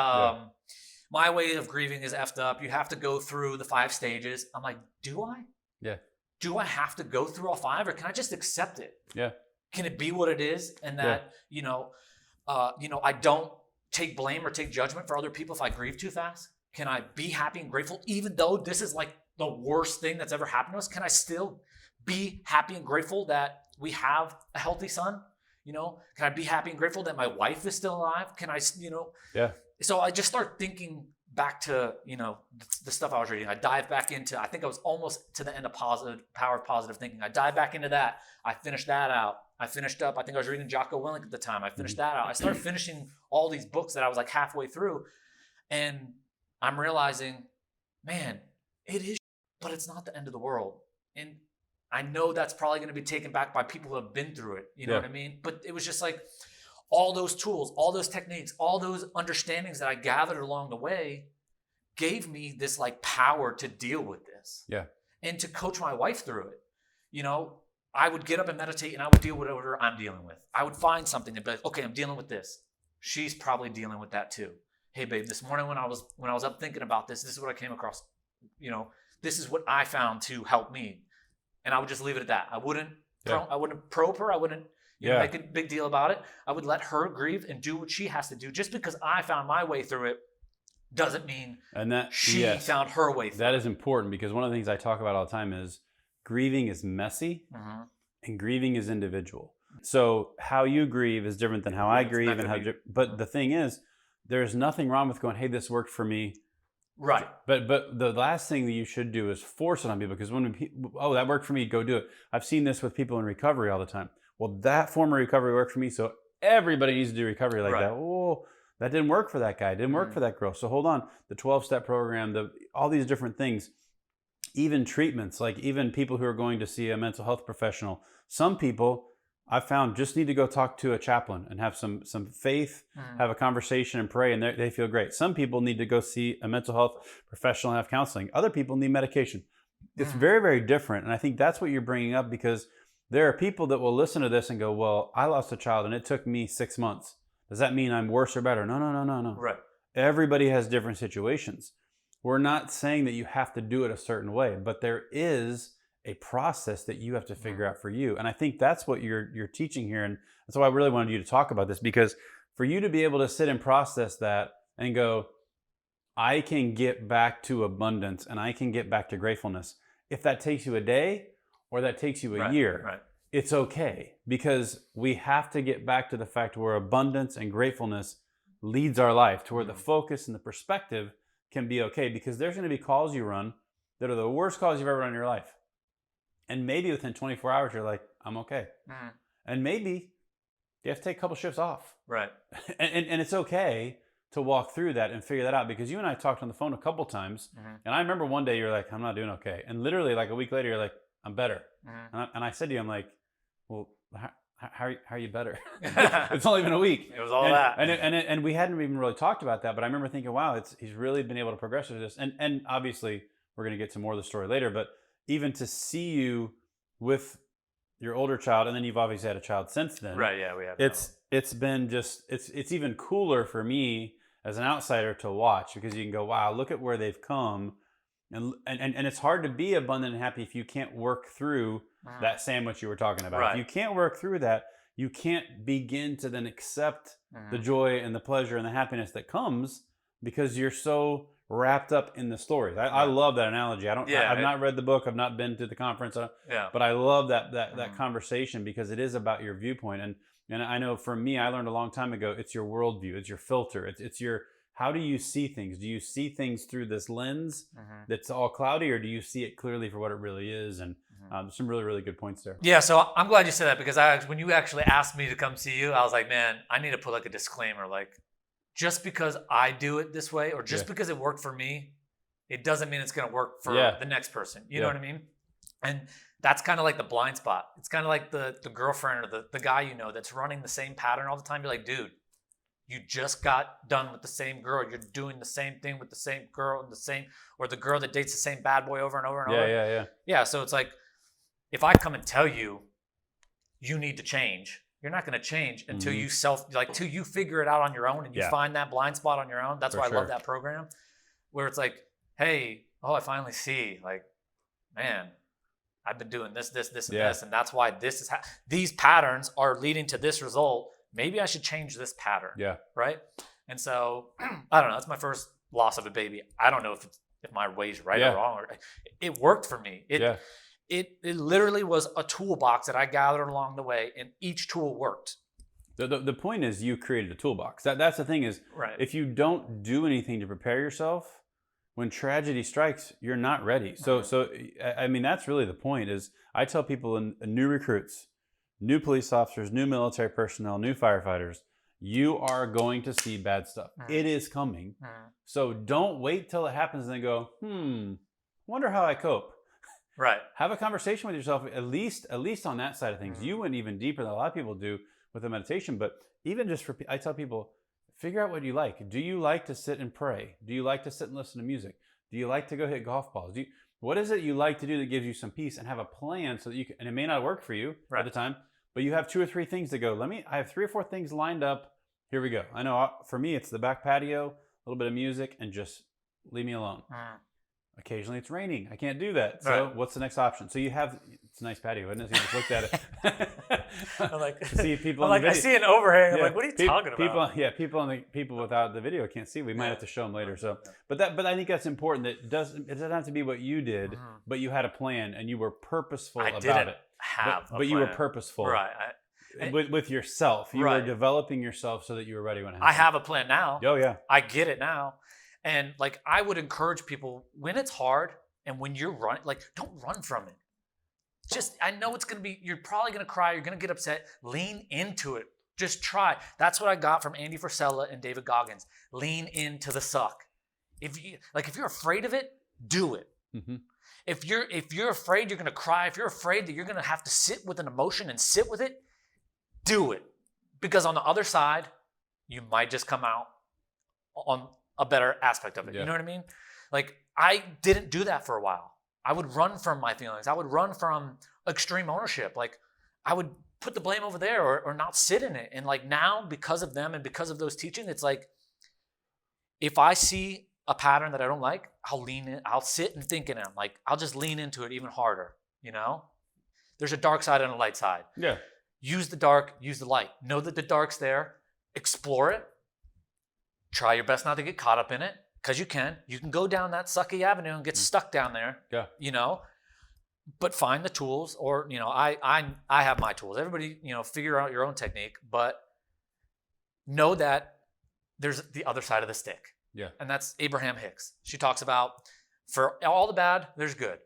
[SPEAKER 3] my way of grieving is effed up. You have to go through the 5 stages. I'm like, do I?
[SPEAKER 1] Yeah.
[SPEAKER 3] Do I have to go through all 5, or can I just accept it?
[SPEAKER 1] Yeah.
[SPEAKER 3] Can it be what it is? And that, I don't take blame or take judgment for other people if I grieve too fast. Can I be happy and grateful, even though this is like the worst thing that's ever happened to us? Can I still be happy and grateful that we have a healthy son? Can I be happy and grateful that my wife is still alive? Can I,
[SPEAKER 1] Yeah.
[SPEAKER 3] So I just start thinking back to, the stuff I was reading. I dived back into, I think I was almost to the end of Power of Positive Thinking. I dived back into that. I finished that out. I finished up, I think I was reading Jocko Willink at the time. I finished that out. I started finishing all these books that I was like halfway through. And I'm realizing, man, it is, but it's not the end of the world. And I know that's probably going to be taken back by people who have been through it. You know what I mean? But it was just like, all those tools, all those techniques, all those understandings that I gathered along the way gave me this like power to deal with this.
[SPEAKER 1] Yeah.
[SPEAKER 3] And to coach my wife through it. I would get up and meditate and I would deal with whatever I'm dealing with. I would find something and be like, okay, I'm dealing with this. She's probably dealing with that too. Hey babe, this morning when I was up thinking about this is what I came across. This is what I found to help me. And I would just leave it at that. I wouldn't probe her. I wouldn't make a big deal about it. I would let her grieve and do what she has to do. Just because I found my way through it doesn't mean she found her way through it.
[SPEAKER 1] That is important, because one of the things I talk about all the time is grieving is messy and grieving is individual. So how you grieve is different than how I grieve. But the thing is, there's nothing wrong with going, hey, this worked for me.
[SPEAKER 3] Right.
[SPEAKER 1] But the last thing that you should do is force it on people, because when that worked for me, go do it. I've seen this with people in recovery all the time. Well, that form of recovery worked for me, so everybody needs to do recovery like that. Oh, that didn't work for that guy. It didn't work for that girl. So hold on. The 12-step program, all these different things, even treatments, like even people who are going to see a mental health professional. Some people I've found just need to go talk to a chaplain and have some faith, have a conversation and pray, and they feel great. Some people need to go see a mental health professional and have counseling. Other people need medication. It's very, very different. And I think that's what you're bringing up, because there are people that will listen to this and go, well, I lost a child and it took me 6 months. Does that mean I'm worse or better? No.
[SPEAKER 3] Right.
[SPEAKER 1] Everybody has different situations. We're not saying that you have to do it a certain way, but there is a process that you have to figure out for you. And I think that's what you're teaching here. And that's why I really wanted you to talk about this, because for you to be able to sit and process that and go, I can get back to abundance and I can get back to gratefulness. If that takes you a day or that takes you a year, it's okay, because we have to get back to the fact where abundance and gratefulness leads our life, to where the focus and the perspective can be okay, because there's going to be calls you run that are the worst calls you've ever run in your life. And maybe within 24 hours, you're like, I'm okay. And maybe you have to take a couple shifts off.
[SPEAKER 3] Right.
[SPEAKER 1] And it's okay to walk through that and figure that out, because you and I talked on the phone a couple times. And I remember one day you're like, I'm not doing okay. And literally like a week later, you're like, I'm better. And I said to you, I'm like, well, how are you better? It's only been a week.
[SPEAKER 3] It was all that.
[SPEAKER 1] And we hadn't even really talked about that, but I remember thinking, wow, he's really been able to progress through this. And obviously we're going to get to more of the story later, but even to see you with your older child, and then you've obviously had a child since then.
[SPEAKER 3] Right, yeah, we have.
[SPEAKER 1] It's been just, it's even cooler for me as an outsider to watch, because you can go, wow, look at where they've come. And it's hard to be abundant and happy if you can't work through that sandwich you were talking about. If you can't work through that, you can't begin to then accept the joy and the pleasure and the happiness that comes, because you're so wrapped up in the stories. I love that analogy. I've not read the book. I've not been to the conference. But I love that conversation, because it is about your viewpoint. And I know for me, I learned a long time ago, it's your worldview. It's your filter. It's your, how do you see things? Do you see things through this lens that's all cloudy, or do you see it clearly for what it really is? And some really, really good points there.
[SPEAKER 3] Yeah, so I'm glad you said that, because when you actually asked me to come see you, I was like, man, I need to put like a disclaimer, like, just because I do it this way, or just because it worked for me, it doesn't mean it's going to work for the next person. You know what I mean? And that's kind of like the blind spot. It's kind of like the girlfriend or the guy you know that's running the same pattern all the time. You're like, dude, you just got done with the same girl. You're doing the same thing with the same girl and or the girl that dates the same bad boy over and over and over. Yeah. So it's like, if I come and tell you, you need to change, you're not going to change until you till you figure it out on your own and you find that blind spot on your own. That's why I love that program, where it's like, hey, I finally see, like, man, I've been doing this, and this, and that's why these patterns are leading to this result. Maybe I should change this pattern. Yeah. Right. And so I don't know. That's my first loss of a baby. I don't know if my way's right or wrong. It worked for me. It literally was a toolbox that I gathered along the way, and each tool worked.
[SPEAKER 1] The point is, you created a toolbox. That's the thing is, if you don't do anything to prepare yourself, when tragedy strikes, you're not ready. So I mean, that's really the point. Is I tell people, new recruits, new police officers, new military personnel, new firefighters, you are going to see bad stuff. It is coming. So don't wait till it happens and then go, wonder how I cope.
[SPEAKER 3] Right.
[SPEAKER 1] Have a conversation with yourself, at least on that side of things. You went even deeper than a lot of people do with the meditation, but even just I tell people, figure out what you like. Do you like to sit and pray? Do you like to sit and listen to music? Do you like to go hit golf balls? What is it you like to do that gives you some peace, and have a plan so that you can, and it may not work for you at the time, but you have 2 or 3 things to go. I have 3 or 4 things lined up. Here we go. I know for me, it's the back patio, a little bit of music, and just leave me alone. Occasionally it's raining. I can't do that. So what's the next option? So it's a nice patio, isn't it? So you just looked at it.
[SPEAKER 3] I'm like,
[SPEAKER 1] see people on the video.
[SPEAKER 3] I see an overhang. I'm like, what are you talking about?
[SPEAKER 1] People without the video can't see. We might have to show them later. So, but I think that's important. That it doesn't have to be what you did, but you had a plan and you were purposeful about it. But you were purposeful,
[SPEAKER 3] right?
[SPEAKER 1] With yourself. You were developing yourself so that you were ready when it happened.
[SPEAKER 3] I have a plan now.
[SPEAKER 1] Oh yeah,
[SPEAKER 3] I get it now. And like, I would encourage people, when it's hard and when you're running, like, don't run from it. I know it's going to be, you're probably going to cry. You're going to get upset. Lean into it. Just try. That's what I got from Andy Frisella and David Goggins. Lean into the suck. If you're afraid of it, do it. If you're afraid you're going to cry, if you're afraid that you're going to have to sit with an emotion and sit with it, do it. Because on the other side, you might just come out on a better aspect of it. You know what I mean? Like, I didn't do that for a while. I would run from my feelings. I would run from extreme ownership. Like, I would put the blame over there or not sit in it. And like, now, because of them and because of those teachings, it's like, if I see a pattern that I don't like, I'll lean in. I'll sit and think in it. Like, I'll just lean into it even harder. You know, there's a dark side and a light side. Yeah. Use the dark, use the light. Know that the dark's there. Explore it. Try your best not to get caught up in it, because you can. You can go down that sucky avenue and get stuck down there. Yeah. You know, but find the tools, or I have my tools. Everybody, figure out your own technique, but know that there's the other side of the stick. Yeah. And that's Abraham Hicks. She talks about, for all the bad, there's good.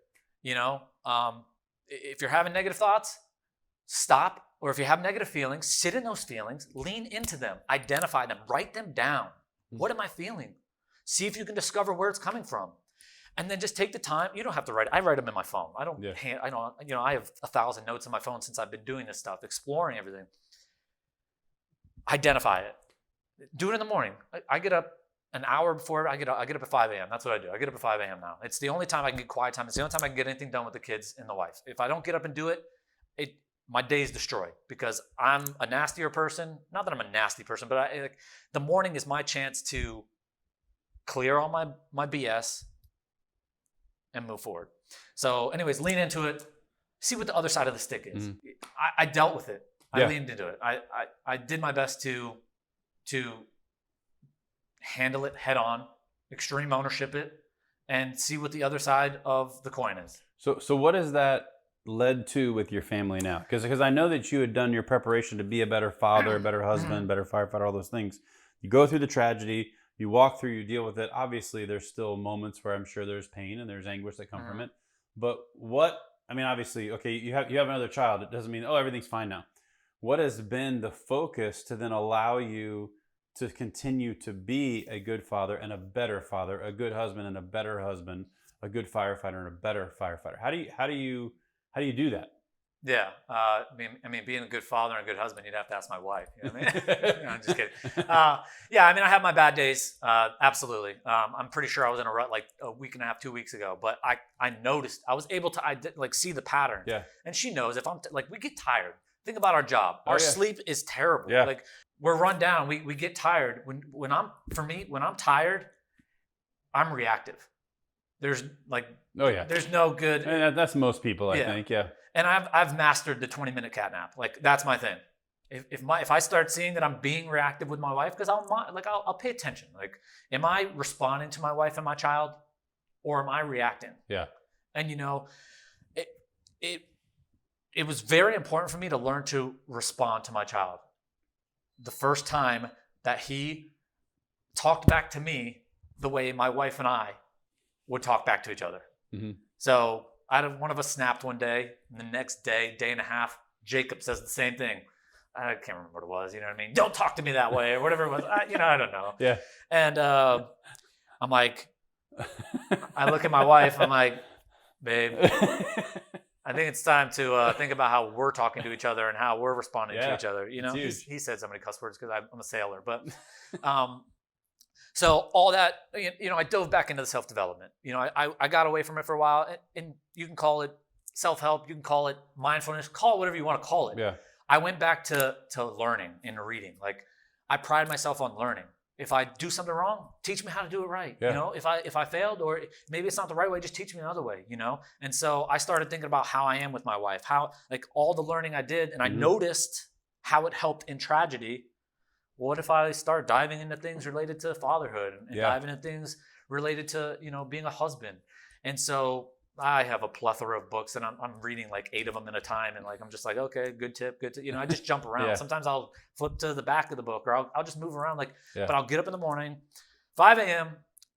[SPEAKER 3] If you're having negative thoughts, stop. Or if you have negative feelings, sit in those feelings, lean into them, identify them, write them down. What am I feeling? See if you can discover where it's coming from. And then just take the time. You don't have to write. I write them in my phone. I don't. I have 1,000 notes in my phone since I've been doing this stuff, exploring everything. Identify it. Do it in the morning. I get up an hour before. I get up at 5 a.m. That's what I do. I get up at 5 a.m. now. It's the only time I can get quiet time. It's the only time I can get anything done with the kids and the wife. If I don't get up and do it, my day's destroyed, because I'm a nastier person. Not that I'm a nasty person, but the morning is my chance to clear all my BS and move forward. So anyways, lean into it. See what the other side of the stick is. I dealt with it. I leaned into it. I did my best to handle it head on, extreme ownership it, and see what the other side of the coin is.
[SPEAKER 1] So what is that led to with your family now? Because I know that you had done your preparation to be a better father, a better husband, better firefighter, all those things. You go through the tragedy, you walk through, you deal with it. Obviously, there's still moments where I'm sure there's pain and there's anguish that come from it. But obviously, okay, you have another child. It doesn't mean, everything's fine now. What has been the focus to then allow you to continue to be a good father and a better father, a good husband and a better husband, a good firefighter and a better firefighter? How do you How do you do that?
[SPEAKER 2] Yeah. I mean, being a good father and a good husband, you'd have to ask my wife. You know what I mean? No, I'm just kidding. Yeah, I mean, I have my bad days. Absolutely. I'm pretty sure I was in a rut like a week and a half, 2 weeks ago, but I noticed, I was able to see the pattern.
[SPEAKER 1] Yeah.
[SPEAKER 2] And she knows if I'm like, we get tired. Think about our job. Our sleep is terrible.
[SPEAKER 1] Yeah.
[SPEAKER 2] Like we're run down. We get tired. When I'm tired, I'm reactive. There's like, there's no good.
[SPEAKER 1] And that's most people, I think. Yeah.
[SPEAKER 2] And I've mastered the 20-minute cat nap. Like that's my thing. If I start seeing that I'm being reactive with my wife, because I'll pay attention. Like, am I responding to my wife and my child, or am I reacting?
[SPEAKER 1] Yeah.
[SPEAKER 2] And it was very important for me to learn to respond to my child. The first time that he talked back to me the way my wife and I would talk back to each other. Mm-hmm. So one of us snapped one day, and the next day and a half, Jacob says the same thing. I can't remember what it was. You know what I mean? Don't talk to me that way, or whatever it was. I don't know.
[SPEAKER 1] Yeah.
[SPEAKER 2] And I'm like, I look at my wife. I'm like, babe, I think it's time to think about how we're talking to each other and how we're responding to each other. You know, he said so many cuss words because I'm a sailor, but so all that, I dove back into the self-development. I got away from it for a while, and you can call it self-help, you can call it mindfulness, call it whatever you want to call it.
[SPEAKER 1] Yeah.
[SPEAKER 2] I went back to learning and reading. Like, I pride myself on learning. If I do something wrong, teach me how to do it right. Yeah. If I failed, or maybe it's not the right way, just teach me another way, And so I started thinking about how I am with my wife, how, like, all the learning I did, and I noticed how it helped in tragedy. What if I start diving into things related to fatherhood and diving into things related to, being a husband? And so I have a plethora of books, and I'm reading like 8 of them at a time. And like, I'm just like, okay, good tip. I just jump around. Sometimes I'll flip to the back of the book, or I'll just move around. But I'll get up in the morning, 5 a.m.,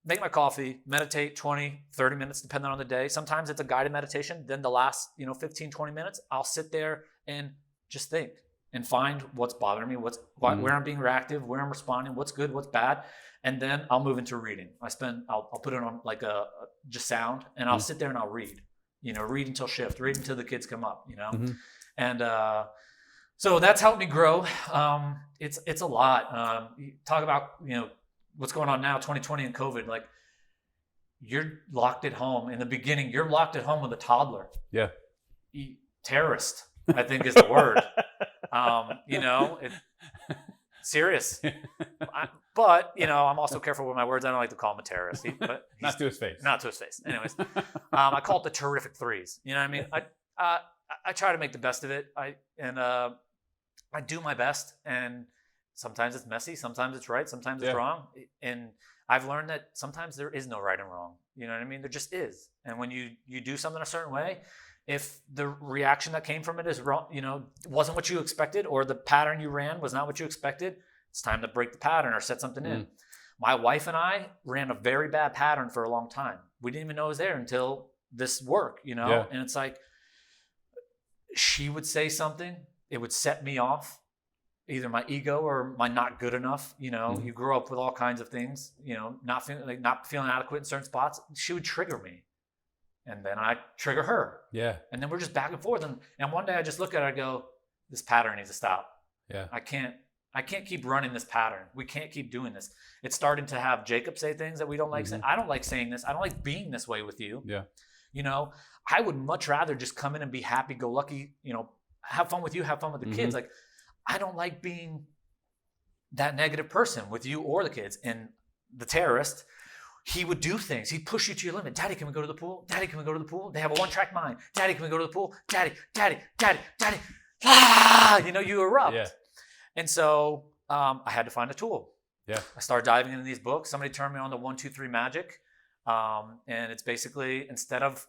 [SPEAKER 2] make my coffee, meditate 20, 30 minutes, depending on the day. Sometimes it's a guided meditation. Then the last, 15, 20 minutes, I'll sit there and just think and find what's bothering me, where I'm being reactive, where I'm responding, what's good, what's bad. And then I'll move into reading. I'll put it on like just sound, and I'll sit there and I'll read, read until shift, read until the kids come up, And so that's helped me grow. It's a lot. You talk about, what's going on now, 2020 and COVID, like, you're locked at home. In the beginning, you're locked at home with a toddler.
[SPEAKER 1] Yeah.
[SPEAKER 2] Terrorist, I think, is the word. Serious. But, I'm also careful with my words. I don't like to call him a terrorist.
[SPEAKER 1] Not to his face.
[SPEAKER 2] Not to his face. Anyways, I call it the terrific threes. You know what I mean? I try to make the best of it. I do my best. And sometimes it's messy. Sometimes it's right. Sometimes it's wrong. And I've learned that sometimes there is no right and wrong. You know what I mean? There just is. And when you do something a certain way, if the reaction that came from it is wrong, wasn't what you expected, or the pattern you ran was not what you expected, it's time to break the pattern or set something in. My wife and I ran a very bad pattern for a long time. We didn't even know it was there until this work, And it's like, she would say something, it would set me off, either my ego or my not good enough. You grow up with all kinds of things, not feeling adequate in certain spots. She would trigger me. And then I trigger her. Yeah. And then we're just back and forth. And one day I just look at her and go, this pattern needs to stop. Yeah. I can't keep running this pattern. We can't keep doing this. It's starting to have Jacob say things that we don't like saying. I don't like saying this. I don't like being this way with you. Yeah. I would much rather just come in and be happy-go-lucky, have fun with you, have fun with the kids. Like, I don't like being that negative person with you or the kids. And the terrorist, he would do things. He'd push you to your limit. Daddy, can we go to the pool? Daddy, can we go to the pool? They have a one-track mind. Daddy, can we go to the pool? Daddy, daddy, daddy, daddy. Ah! You erupt. Yeah. And so I had to find a tool. Yeah. I started diving into these books. Somebody turned me on to 1, 2, 3 Magic. And it's basically, instead of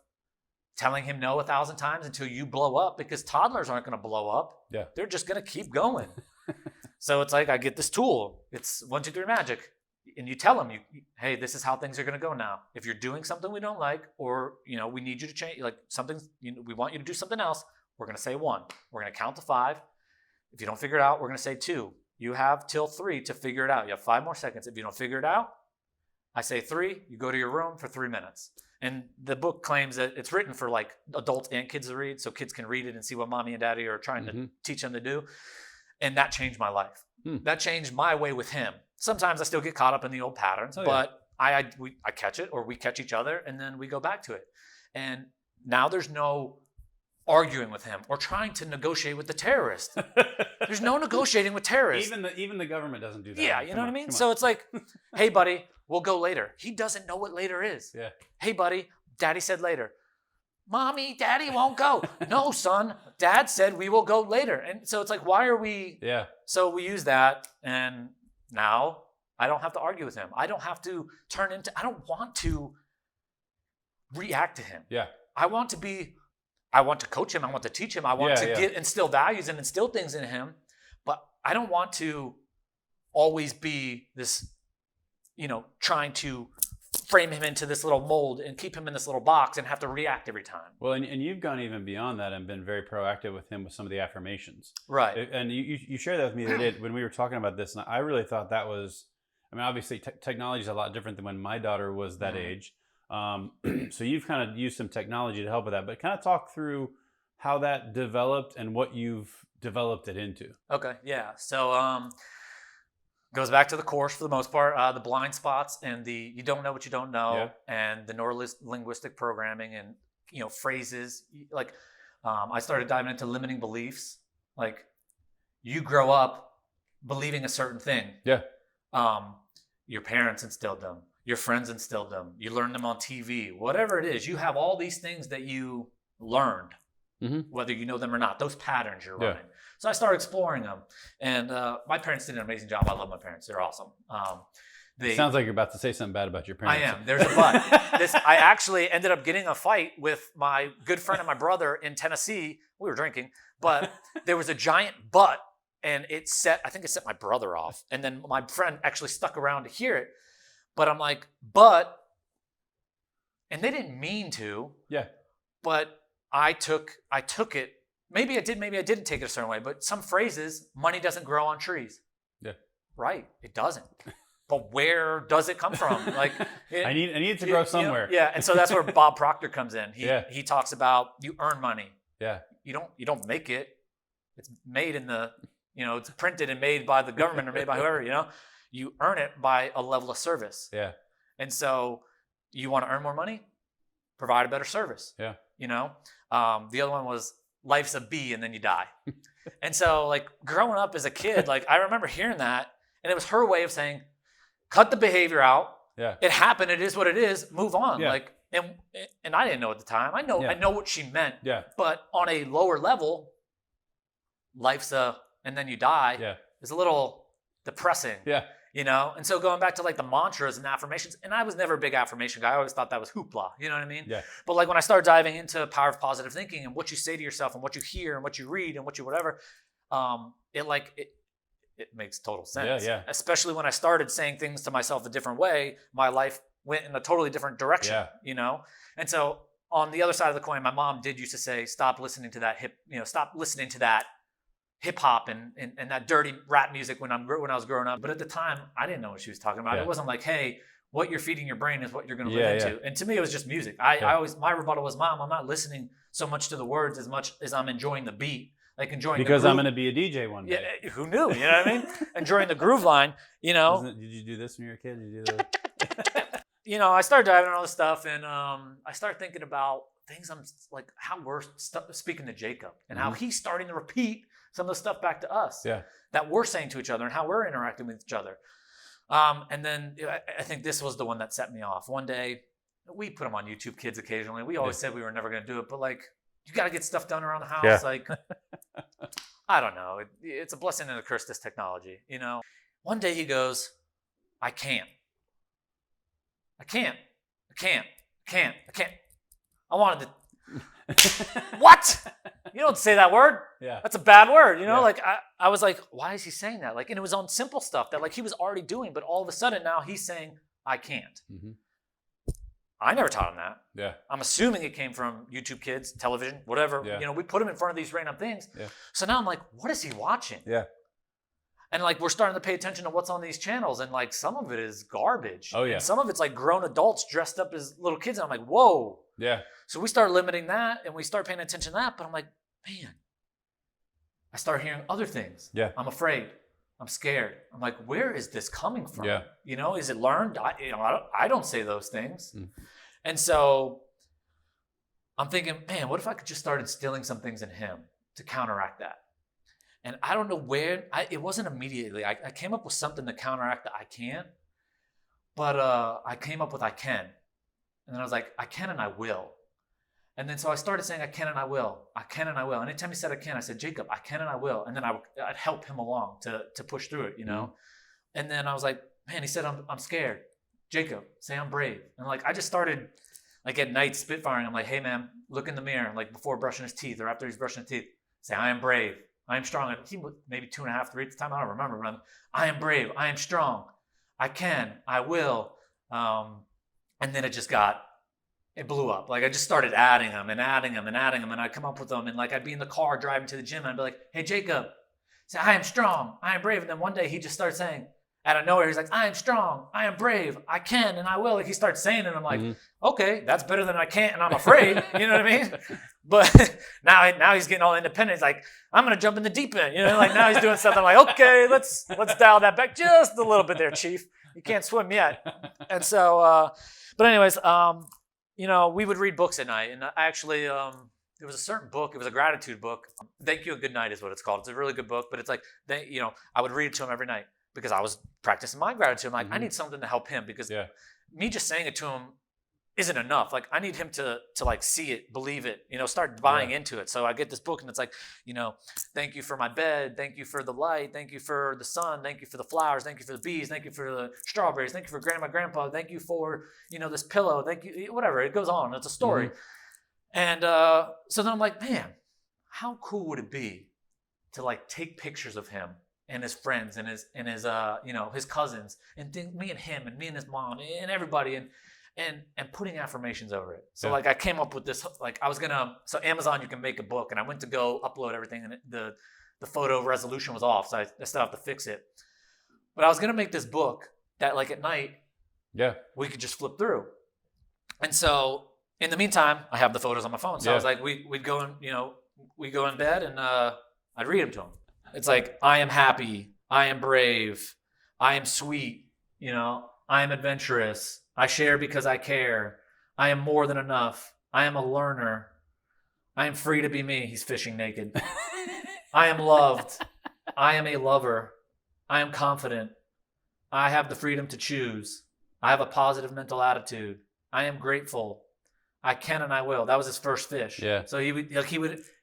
[SPEAKER 2] telling him no 1,000 times until you blow up, because toddlers aren't going to blow up. Yeah. They're just going to keep going. So it's like, I get this tool. It's 1, 2, 3 Magic. And you tell them, hey, this is how things are going to go now. If you're doing something we don't like, or, we need you to change, like something, we want you to do something else, we're going to say 1. We're going to count to 5. If you don't figure it out, we're going to say 2. You have till 3 to figure it out. You have 5 more seconds. If you don't figure it out,
[SPEAKER 3] I say 3, you go to your room for 3 minutes. And the book claims that it's written for like adults and kids to read, so kids can read it and see what mommy and daddy are trying to teach them to do. And that changed my life. That changed my way with him. Sometimes I still get caught up in the old patterns, but I catch it, or we catch each other, and then we go back to it. And now there's no arguing with him or trying to negotiate with the terrorist. There's no negotiating with terrorists.
[SPEAKER 1] Even the government doesn't do that.
[SPEAKER 3] Yeah, you know what I mean? So it's like, hey, buddy, we'll go later. He doesn't know what later is.
[SPEAKER 1] Yeah.
[SPEAKER 3] Hey, buddy, daddy said later. Mommy, daddy won't go. No, son, dad said we will go later. And so it's like, why are we?
[SPEAKER 1] Yeah.
[SPEAKER 3] So we use that, and now I don't have to argue with him. I don't have to I don't want to react to him.
[SPEAKER 1] Yeah.
[SPEAKER 3] I want to coach him. I want to teach him. I want to instill values and instill things in him. But I don't want to always be this, trying to frame him into this little mold and keep him in this little box and have to react every time.
[SPEAKER 1] Well, and you've gone even beyond that and been very proactive with him with some of the affirmations.
[SPEAKER 3] Right.
[SPEAKER 1] And you shared that with me the other day when we were talking about this. And I really thought that was, obviously technology is a lot different than when my daughter was that age. So you've kind of used some technology to help with that, but kind of talk through how that developed and what you've developed it into.
[SPEAKER 3] Okay. Yeah. So, goes back to the course for the most part, the blind spots and the you don't know what you don't know, and the neuro-linguistic programming and phrases. Like I started diving into limiting beliefs. Like you grow up believing a certain thing.
[SPEAKER 1] Yeah.
[SPEAKER 3] Your parents instilled them. Your friends instilled them. You learned them on TV. Whatever it is, you have all these things that you learned, whether you know them or not. Those patterns you're running. So I started exploring them, and my parents did an amazing job. I love my parents; they're awesome.
[SPEAKER 1] Sounds like you're about to say something bad about your parents.
[SPEAKER 3] I am. There's a but. I actually ended up getting a fight with my good friend and my brother in Tennessee. We were drinking, but there was a giant but, and I think it set my brother off. And then my friend actually stuck around to hear it. But I'm like, and they didn't mean to. Yeah. But I took it. Maybe I did, maybe I didn't take it a certain way, but some phrases, money doesn't grow on trees. Yeah. Right. It doesn't. But where does it come from? Like
[SPEAKER 1] I need it to grow somewhere.
[SPEAKER 3] Yeah. And so that's where Bob Proctor comes in. He talks about you earn money. Yeah. You don't make it. It's made in the, it's printed and made by the government or made by whoever, You earn it by a level of service. Yeah. And so you want to earn more money? Provide a better service. Yeah. The other one was life's a bee and then you die. And so like growing up as a kid, like I remember hearing that, and it was her way of saying, cut the behavior out. Yeah. It happened. It is what it is. Move on. Yeah. Like, and I didn't know at the time. I know what she meant. Yeah. But on a lower level, life's and then you die. Yeah. Is a little depressing. Yeah. And so going back to like the mantras and affirmations, and I was never a big affirmation guy. I always thought that was hoopla. You know what I mean? Yeah. But like when I started diving into power of positive thinking and what you say to yourself and what you hear and what you read and what you whatever, it makes total sense. Yeah, yeah. Especially when I started saying things to myself a different way, my life went in a totally different direction. Yeah. And so on the other side of the coin, my mom did used to say, stop listening to that hip hop and that dirty rap music when I was growing up. But at the time, I didn't know what she was talking about. Yeah. It wasn't like, hey, what you're feeding your brain is what you're going to live into. Yeah. And to me, it was just music. My rebuttal was, Mom, I'm not listening so much to the words as much as I'm enjoying the beat. Like enjoying
[SPEAKER 1] because
[SPEAKER 3] the groove.
[SPEAKER 1] I'm going to be a DJ one day.
[SPEAKER 3] Yeah, who knew? You know what I mean? Enjoying the groove line.
[SPEAKER 1] Did you do this when you were a kid? Did you do that?
[SPEAKER 3] I started diving on all this stuff, and I started thinking about things. I'm like how we're speaking to Jacob, and how he's starting to repeat some of the stuff back to us. Yeah. That we're saying to each other, and how we're interacting with each other. And then I think this was the one that set me off. One day, we put them on YouTube Kids occasionally. We always said we were never going to do it, but like. You got to get stuff done around the house. Yeah. Like, I don't know. It's a blessing and a curse, this technology, One day he goes, I can't. I wanted to. What? You don't say that word. Yeah. That's a bad word. Like I was like, why is he saying that? Like, and it was on simple stuff that like he was already doing, but all of a sudden now he's saying, I can't. Mm-hmm. I never taught him that. Yeah. I'm assuming it came from YouTube Kids, television, whatever. Yeah. We put him in front of these random things. Yeah. So now I'm like, what is he watching? Yeah. And like we're starting to pay attention to what's on these channels, and like some of it is garbage.
[SPEAKER 1] Oh, yeah.
[SPEAKER 3] And some of it's like grown adults dressed up as little kids. And I'm like, whoa.
[SPEAKER 1] Yeah.
[SPEAKER 3] So we start limiting that, and we start paying attention to that. But I'm like, man, I start hearing other things.
[SPEAKER 1] Yeah.
[SPEAKER 3] I'm afraid. I'm scared. I'm like, where is this coming from?
[SPEAKER 1] Yeah.
[SPEAKER 3] You know, is it learned? I don't say those things. And so I'm thinking, man, what if I could just start instilling some things in him to counteract that? And I don't know where, it wasn't immediately. I came up with something to counteract the I can't, but I came up with I can. And then I was like, I can and I will. And then so I started saying I can and I will. I can and I will. And anytime he said I can, I said, Jacob, I can and I will. And then I'd help him along to push through it, you know? And then I was like, man, he said, I'm scared. Jacob, say I'm brave. And like I just started like at night spitfiring. I'm like, hey man, look in the mirror, like before brushing his teeth or after he's brushing his teeth. Say, I am brave. I am strong. He was maybe 2.5, 3 at the time. I don't remember. But I am brave. I am strong. I can. I will. And then it blew up. Like I just started adding them and adding them and adding them. And I'd come up with them. And like I'd be in the car driving to the gym. And I'd be like, hey, Jacob, say, I am strong. I am brave. And then one day he just started saying, out of nowhere, he's like, I am strong. I am brave. I can and I will. Like he starts saying it. And I'm like, okay, that's better than I can't and I'm afraid. You know what I mean? But now he's getting all independent. He's like, I'm going to jump in the deep end. You know, like now he's doing something like, okay, let's dial that back just a little bit there, Chief. You can't swim yet. And so, but anyways, you know, we would read books at night. And I actually, there was a certain book. It was a gratitude book. Thank You and Good Night is what it's called. It's a really good book. But it's like, you know, I would read it to him every night because I was practicing my gratitude. I'm like, I need something to help him because me just saying it to him isn't enough. Like I need him to like see it, believe it, you know, start buying into it. So I get this book and it's like, you know, thank you for my bed. Thank you for the light. Thank you for the sun. Thank you for the flowers. Thank you for the bees. Thank you for the strawberries. Thank you for grandma, grandpa. Thank you for, you know, this pillow. Thank you, whatever. It goes on. It's a story. And so then I'm like, man, how cool would it be to like take pictures of him and his friends and his you know, his cousins and me and him and me and his mom and everybody and putting affirmations over it. So like I came up with this, like I was gonna, so Amazon, you can make a book, and I went to go upload everything and the photo resolution was off. So I still have to fix it. But I was gonna make this book that like at night, we could just flip through. And so in the meantime, I have the photos on my phone. So I was like, we'd go in, you know, we go in bed and I'd read them to him. It's like, I am happy. I am brave. I am sweet. You know, I am adventurous. I share because I care. I am more than enough. I am a learner. I am free to be me. He's fishing naked. I am loved. I am a lover. I am confident. I have the freedom to choose. I have a positive mental attitude. I am grateful. I can and I will. That was his first fish. So he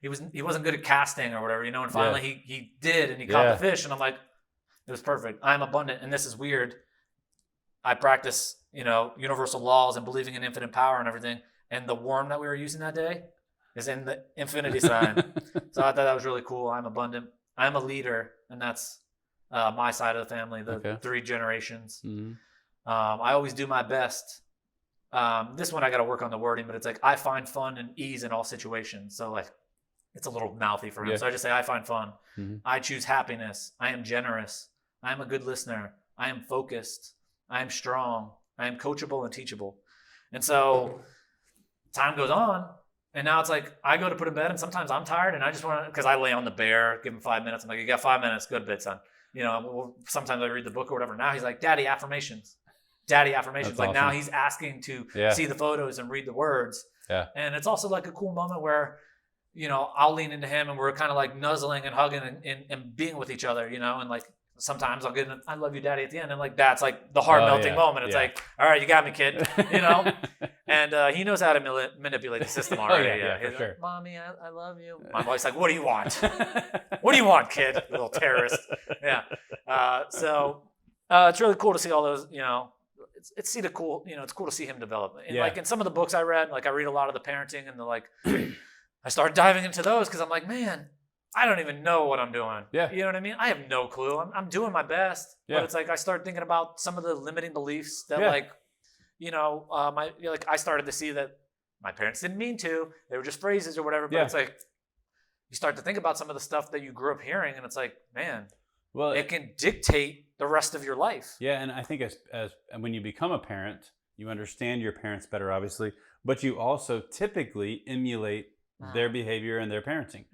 [SPEAKER 3] wasn't good at casting or whatever, you know, and finally he did and he caught the fish and I'm like, it was perfect. I am abundant. And this is weird. I practice, you know, universal laws and believing in infinite power and everything. And the worm that we were using that day is in the infinity sign. So I thought that was really cool. I'm abundant. I'm a leader. And that's my side of the family, the 3 generations. I always do my best. This one I got to work on the wording, but it's like, I find fun and ease in all situations. So like, it's a little mouthy for him. So I just say, I find fun. I choose happiness. I am generous. I am a good listener. I am focused. I am strong. I am coachable and teachable. And so time goes on. And now it's like, I go to put him in bed and sometimes I'm tired and I just want to, because I lay on the bear, give him 5 minutes. I'm like, you got 5 minutes. Go to bed, son. You know, sometimes I read the book or whatever. Now he's like, Daddy, affirmations. Daddy, affirmations.
[SPEAKER 1] That's
[SPEAKER 3] like
[SPEAKER 1] awesome.
[SPEAKER 3] now he's asking to see the photos and read the words. And it's also like a cool moment where, you know, I'll lean into him and we're kind of like nuzzling and hugging and being with each other, you know, and like sometimes I'll get an I love you, Daddy, at the end. And like, that's like the heart melting moment. It's like, all right, you got me, kid, you know? And he knows how to manipulate the system already.
[SPEAKER 1] For
[SPEAKER 3] He's
[SPEAKER 1] sure.
[SPEAKER 3] like, Mommy, I love you. My wife's like, what do you want? What do you want, kid? Little terrorist. So it's really cool to see all those, you know, it's cool to see him develop. And like in some of the books I read, like I read a lot of the parenting and the like, I started diving into those because I'm like, man, I don't even know what I'm doing. You know what I mean? I have no clue. I'm doing my best, but it's like I started thinking about some of the limiting beliefs that like, you know, I started to see that my parents didn't mean to. They were just phrases or whatever. But it's like you start to think about some of the stuff that you grew up hearing, and it's like, man,
[SPEAKER 1] Well,
[SPEAKER 3] it can dictate the rest of your life.
[SPEAKER 1] Yeah, and I think as when you become a parent, you understand your parents better, obviously, but you also typically emulate their behavior and their parenting.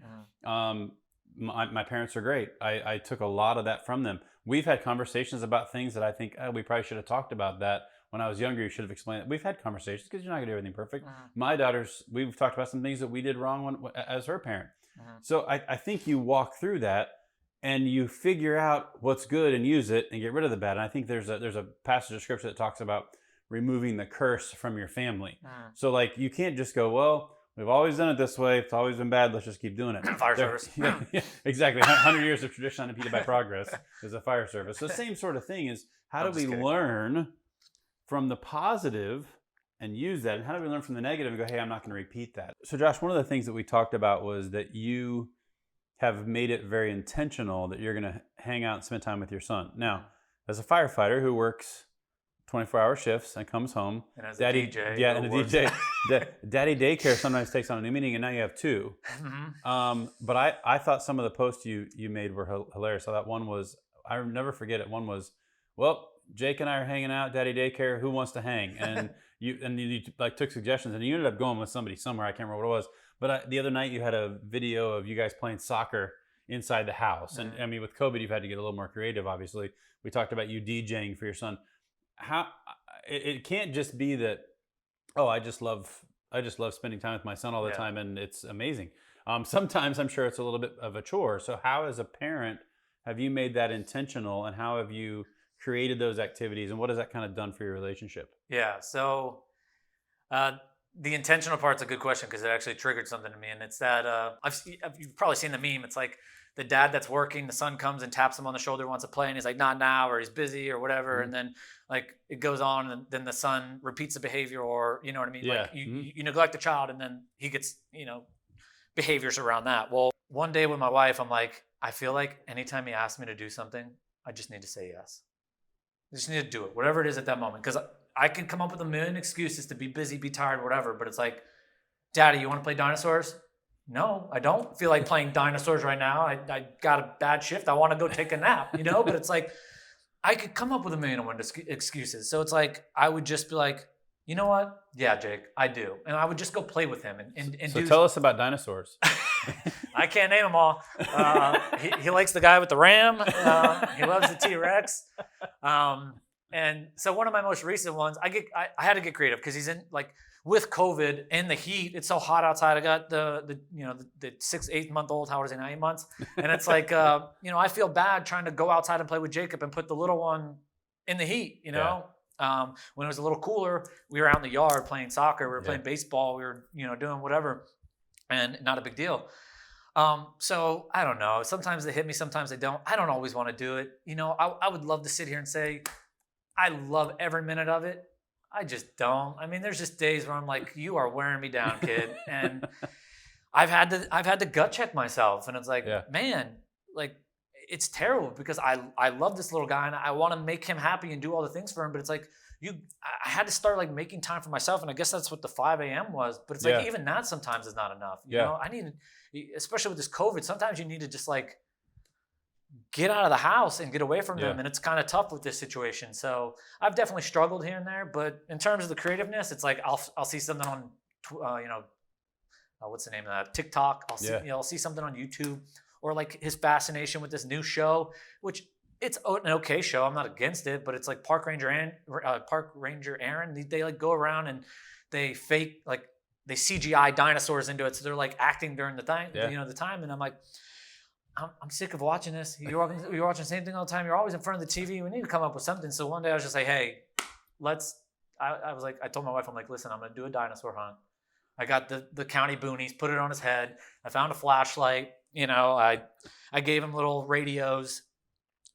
[SPEAKER 1] My parents are great. I took a lot of that from them. We've had conversations about things that I think we probably should have talked about that when I was younger. You should have explained it. We've had conversations because you're not going to do everything perfect. My daughters, we've talked about some things that we did wrong as her parent. So I think you walk through that and you figure out what's good and use it and get rid of the bad. And I think there's a passage of scripture that talks about removing the curse from your family. So like you can't just go, well, we've always done it this way. It's always been bad. Let's just keep doing it.
[SPEAKER 3] Fire service.
[SPEAKER 1] Yeah, exactly. 100 years of tradition unimpeded by progress is a fire service. So same sort of thing is how do we learn from the positive and use that? And how do we learn from the negative and go, hey, I'm not going to repeat that. So Josh, one of the things that we talked about was that you have made it very intentional that you're going to hang out and spend time with your son. Now, as a firefighter who works 24-hour shifts and comes home,
[SPEAKER 3] And as
[SPEAKER 1] daddy,
[SPEAKER 3] a DJ.
[SPEAKER 1] yeah, and a DJ, daddy daycare sometimes takes on a new meaning, and now you have two. But I thought some of the posts you made were hilarious. I thought one was, I'll never forget it. One was, well, Jake and I are hanging out, daddy daycare, who wants to hang? And you like took suggestions, and you ended up going with somebody somewhere. I can't remember what it was. But the other night you had a video of you guys playing soccer inside the house. And I mean, with COVID, you've had to get a little more creative, obviously. We talked about you DJing for your son. How it can't just be that, oh, I just love spending time with my son all the time and it's amazing. Sometimes I'm sure it's a little bit of a chore. So how, as a parent, have you made that intentional, and how have you created those activities, and what has that kind of done for your relationship?
[SPEAKER 3] Yeah. So the intentional part's a good question because it actually triggered something to me, and it's that you've probably seen the meme. It's like the dad that's working, the son comes and taps him on the shoulder, wants to play, and he's like, not now, or he's busy or whatever. And then like it goes on, and then the son repeats the behavior, or you know what I mean?
[SPEAKER 1] Yeah.
[SPEAKER 3] Like you neglect the child, and then he gets, behaviors around that. Well, one day with my wife, I'm like, I feel like anytime he asks me to do something, I just need to say yes. I just need to do it, whatever it is at that moment. Because I can come up with a million excuses to be busy, be tired, whatever. But it's like, Daddy, you want to play dinosaurs? No, I don't feel like playing dinosaurs right now. I got a bad shift. I want to go take a nap, But it's like, I could come up with a million and one excuses. So it's like, I would just be like, you know what? Yeah, Jake, I do. And I would just go play with him. And
[SPEAKER 1] so tell us about dinosaurs.
[SPEAKER 3] I can't name them all. He likes the guy with the ram. He loves the T-Rex. And so one of my most recent ones, I had to get creative because he's in like with COVID and the heat. It's so hot outside. I got the 6-8 month old. How old is he now? 8 months. And it's like I feel bad trying to go outside and play with Jacob and put the little one in the heat. When it was a little cooler, we were out in the yard playing soccer. We were playing baseball. We were doing whatever, and not a big deal. So I don't know. Sometimes they hit me, sometimes they don't. I don't always want to do it. I would love to sit here and say, I love every minute of it. I just don't. I mean, there's just days where I'm like, you are wearing me down, kid. And I've had to gut check myself. And it's like, man, like it's terrible because I love this little guy and I want to make him happy and do all the things for him. But it's like, I had to start like making time for myself. And I guess that's what the 5 a.m. was. But it's like, even that sometimes is not enough. I need, especially with this COVID, sometimes you need to just like get out of the house and get away from them. And it's kind of tough with this situation. So I've definitely struggled here and there, but in terms of the creativeness, it's like, I'll see something on, what's the name of that? TikTok. I'll see something on YouTube, or like his fascination with this new show, which it's an okay show. I'm not against it, but it's like Park Ranger Aaron. They like go around and they fake, like they CGI dinosaurs into it. So they're like acting during the time, the time. And I'm like, I'm sick of watching this. You're watching the same thing all the time. You're always in front of the TV. We need to come up with something. So one day I was just like, hey, I told my wife, I'm like, listen, I'm going to do a dinosaur hunt. I got the county boonies, put it on his head. I found a flashlight. I gave him little radios,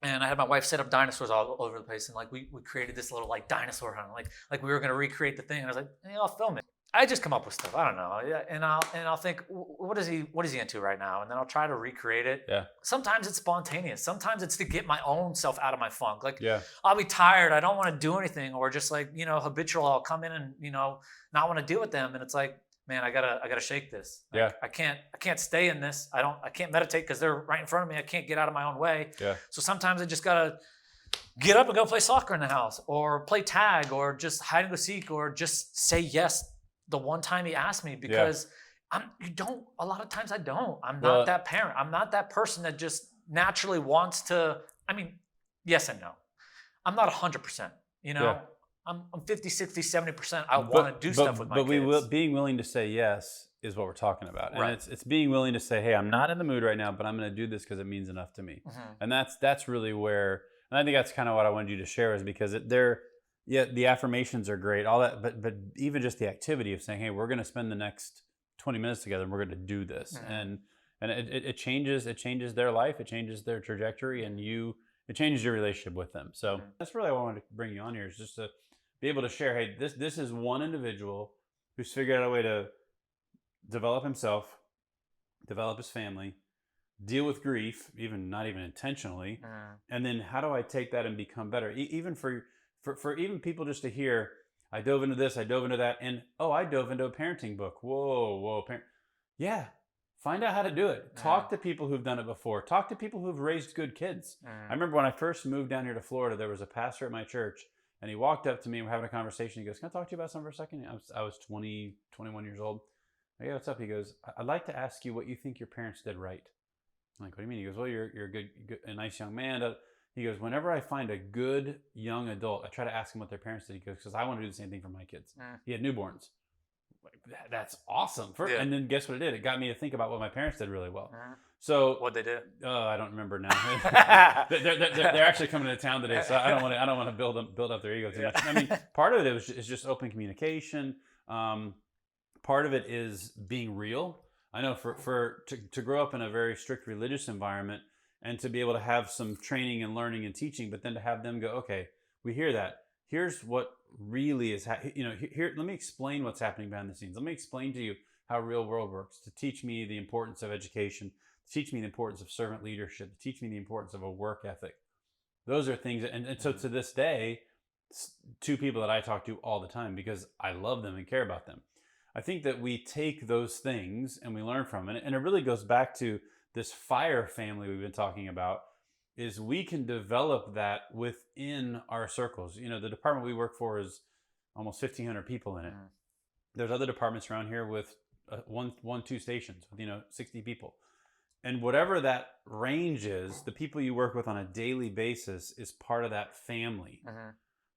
[SPEAKER 3] and I had my wife set up dinosaurs all over the place. And like, we created this little like dinosaur hunt. Like we were going to recreate the thing. And I was like, hey, I'll film it. I just come up with stuff. I don't know. And I'll think, what is he into right now? And then I'll try to recreate it. Yeah. Sometimes it's spontaneous. Sometimes it's to get my own self out of my funk. Like, I'll be tired. I don't want to do anything, or just like, habitual. I'll come in and, not want to deal with them. And it's like, man, I gotta shake this. Like,
[SPEAKER 1] Yeah.
[SPEAKER 3] I can't stay in this. I can't meditate because they're right in front of me. I can't get out of my own way.
[SPEAKER 1] Yeah.
[SPEAKER 3] So sometimes I just gotta get up and go play soccer in the house, or play tag, or just hide and go seek, or just say yes the one time he asked me, because a lot of times I don't. I'm not that parent. I'm not that person that just naturally wants to, I mean, yes and no. I'm not 100%, you know.
[SPEAKER 1] Yeah.
[SPEAKER 3] I'm 50, 60, 70%. I want to do stuff with my kids.
[SPEAKER 1] But being willing to say yes is what we're talking about. And
[SPEAKER 3] Right.
[SPEAKER 1] it's being willing to say, hey, I'm not in the mood right now, but I'm going to do this because it means enough to me. And that's really where, and I think that's kind of what I wanted you to share, is because the affirmations are great, all that, but even just the activity of saying, hey, we're going to spend the next 20 minutes together and we're going to do this. And it changes their life, it changes their trajectory, and it changes your relationship with them. So that's really what I wanted to bring you on here, is just to be able to share, hey, this is one individual who's figured out a way to develop himself, develop his family, deal with grief, not even intentionally, and then how do I take that and become better? Even for even people just to hear, I dove into this, I dove into that, and I dove into a parenting book. Whoa, yeah. Find out how to do it. Talk to people who've done it before. Talk to people who've raised good kids. I remember when I first moved down here to Florida, there was a pastor at my church, and he walked up to me and we're having a conversation. He goes, can I talk to you about something for a second? I was 20, 21 years old. I go, what's up? He goes, I'd like to ask you what you think your parents did right. I'm like, what do you mean? He goes, well, you're a nice young man. He goes, whenever I find a good young adult, I try to ask them what their parents did. He goes, because I want to do the same thing for my kids. He had newborns. That's awesome. And then guess what it did? It got me to think about what my parents did really well. So
[SPEAKER 3] what they did?
[SPEAKER 1] I don't remember now. they're actually coming to town today, so I don't want to build up their ego too much. I mean, part of it is just open communication. Part of it is being real. I know to grow up in a very strict religious environment and to be able to have some training and learning and teaching, but then to have them go, okay, we hear that. Here's what really is, here. Let me explain what's happening behind the scenes. Let me explain to you how real world works, to teach me the importance of education, to teach me the importance of servant leadership, to teach me the importance of a work ethic. Those are things, and so to this day, two people that I talk to all the time because I love them and care about them. I think that we take those things and we learn from it, and it really goes back to this fire family we've been talking about. Is we can develop that within our circles. The department we work for is almost 1,500 people in it. There's other departments around here with two stations with 60 people, and whatever that range is, the people you work with on a daily basis is part of that family.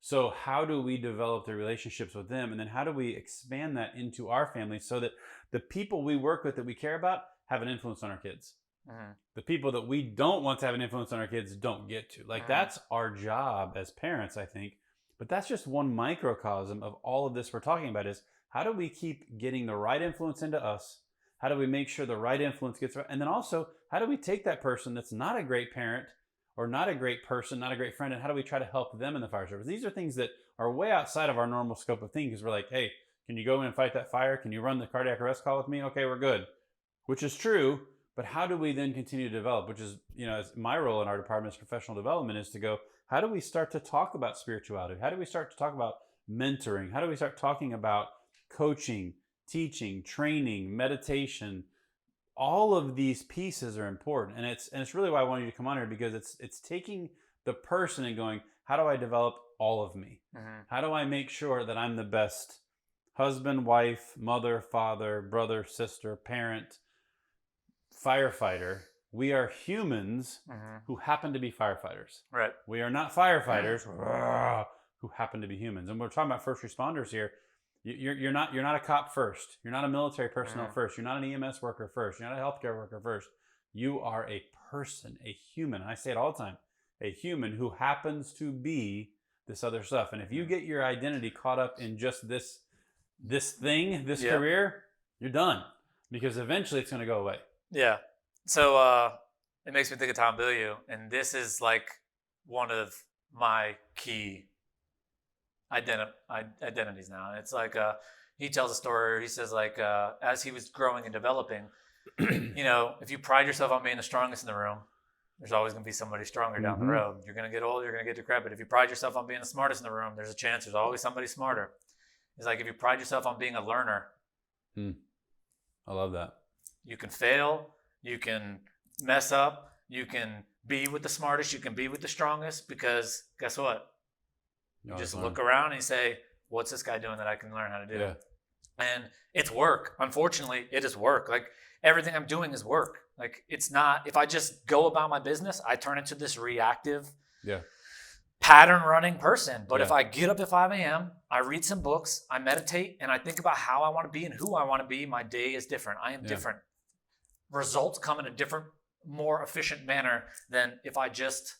[SPEAKER 1] So how do we develop the relationships with them, and then how do we expand that into our family so that the people we work with that we care about have an influence on our kids? The people that we don't want to have an influence on our kids don't get to. That's our job as parents, I think. But that's just one microcosm of all of this we're talking about, is how do we keep getting the right influence into us? How do we make sure the right influence gets right? And then also, how do we take that person that's not a great parent or not a great person, not a great friend, and how do we try to help them in the fire service? These are things that are way outside of our normal scope of things, because we're like, hey, can you go in and fight that fire? Can you run the cardiac arrest call with me? Okay, we're good. Which is true. But how do we then continue to develop, which is, my role in our department as professional development, is to go, how do we start to talk about spirituality? How do we start to talk about mentoring? How do we start talking about coaching, teaching, training, meditation? All of these pieces are important. And it's really why I wanted you to come on here, because it's taking the person and going, how do I develop all of me? How do I make sure that I'm the best husband, wife, mother, father, brother, sister, parent, firefighter? We are humans who happen to be firefighters.
[SPEAKER 3] Right.
[SPEAKER 1] We are not firefighters who happen to be humans. And we're talking about first responders here. You're not a cop first. You're not a military personnel first. You're not an EMS worker first. You're not a healthcare worker first. You are a person, a human. I say it all the time. A human who happens to be this other stuff. And if you get your identity caught up in just this career, you're done, because eventually it's going to go away.
[SPEAKER 3] Yeah. So it makes me think of Tom Bilyeu, and this is like one of my key identities now. And it's like he tells a story. He says, like, as he was growing and developing, if you pride yourself on being the strongest in the room, there's always going to be somebody stronger down the road. You're going to get old, you're going to get decrepit. If you pride yourself on being the smartest in the room, there's a chance there's always somebody smarter. It's like, if you pride yourself on being a learner,
[SPEAKER 1] I love that.
[SPEAKER 3] You can fail, you can mess up, you can be with the smartest, you can be with the strongest, because guess what? You just look around and you say, what's this guy doing that I can learn how to do?
[SPEAKER 1] Yeah.
[SPEAKER 3] And it's work. Unfortunately, it is work. Like, everything I'm doing is work. Like, it's not, if I just go about my business, I turn into this reactive, pattern running person. But if I get up at 5 a.m., I read some books, I meditate, and I think about how I want to be and who I want to be, my day is different. I am different. Results come in a different, more efficient manner than if I just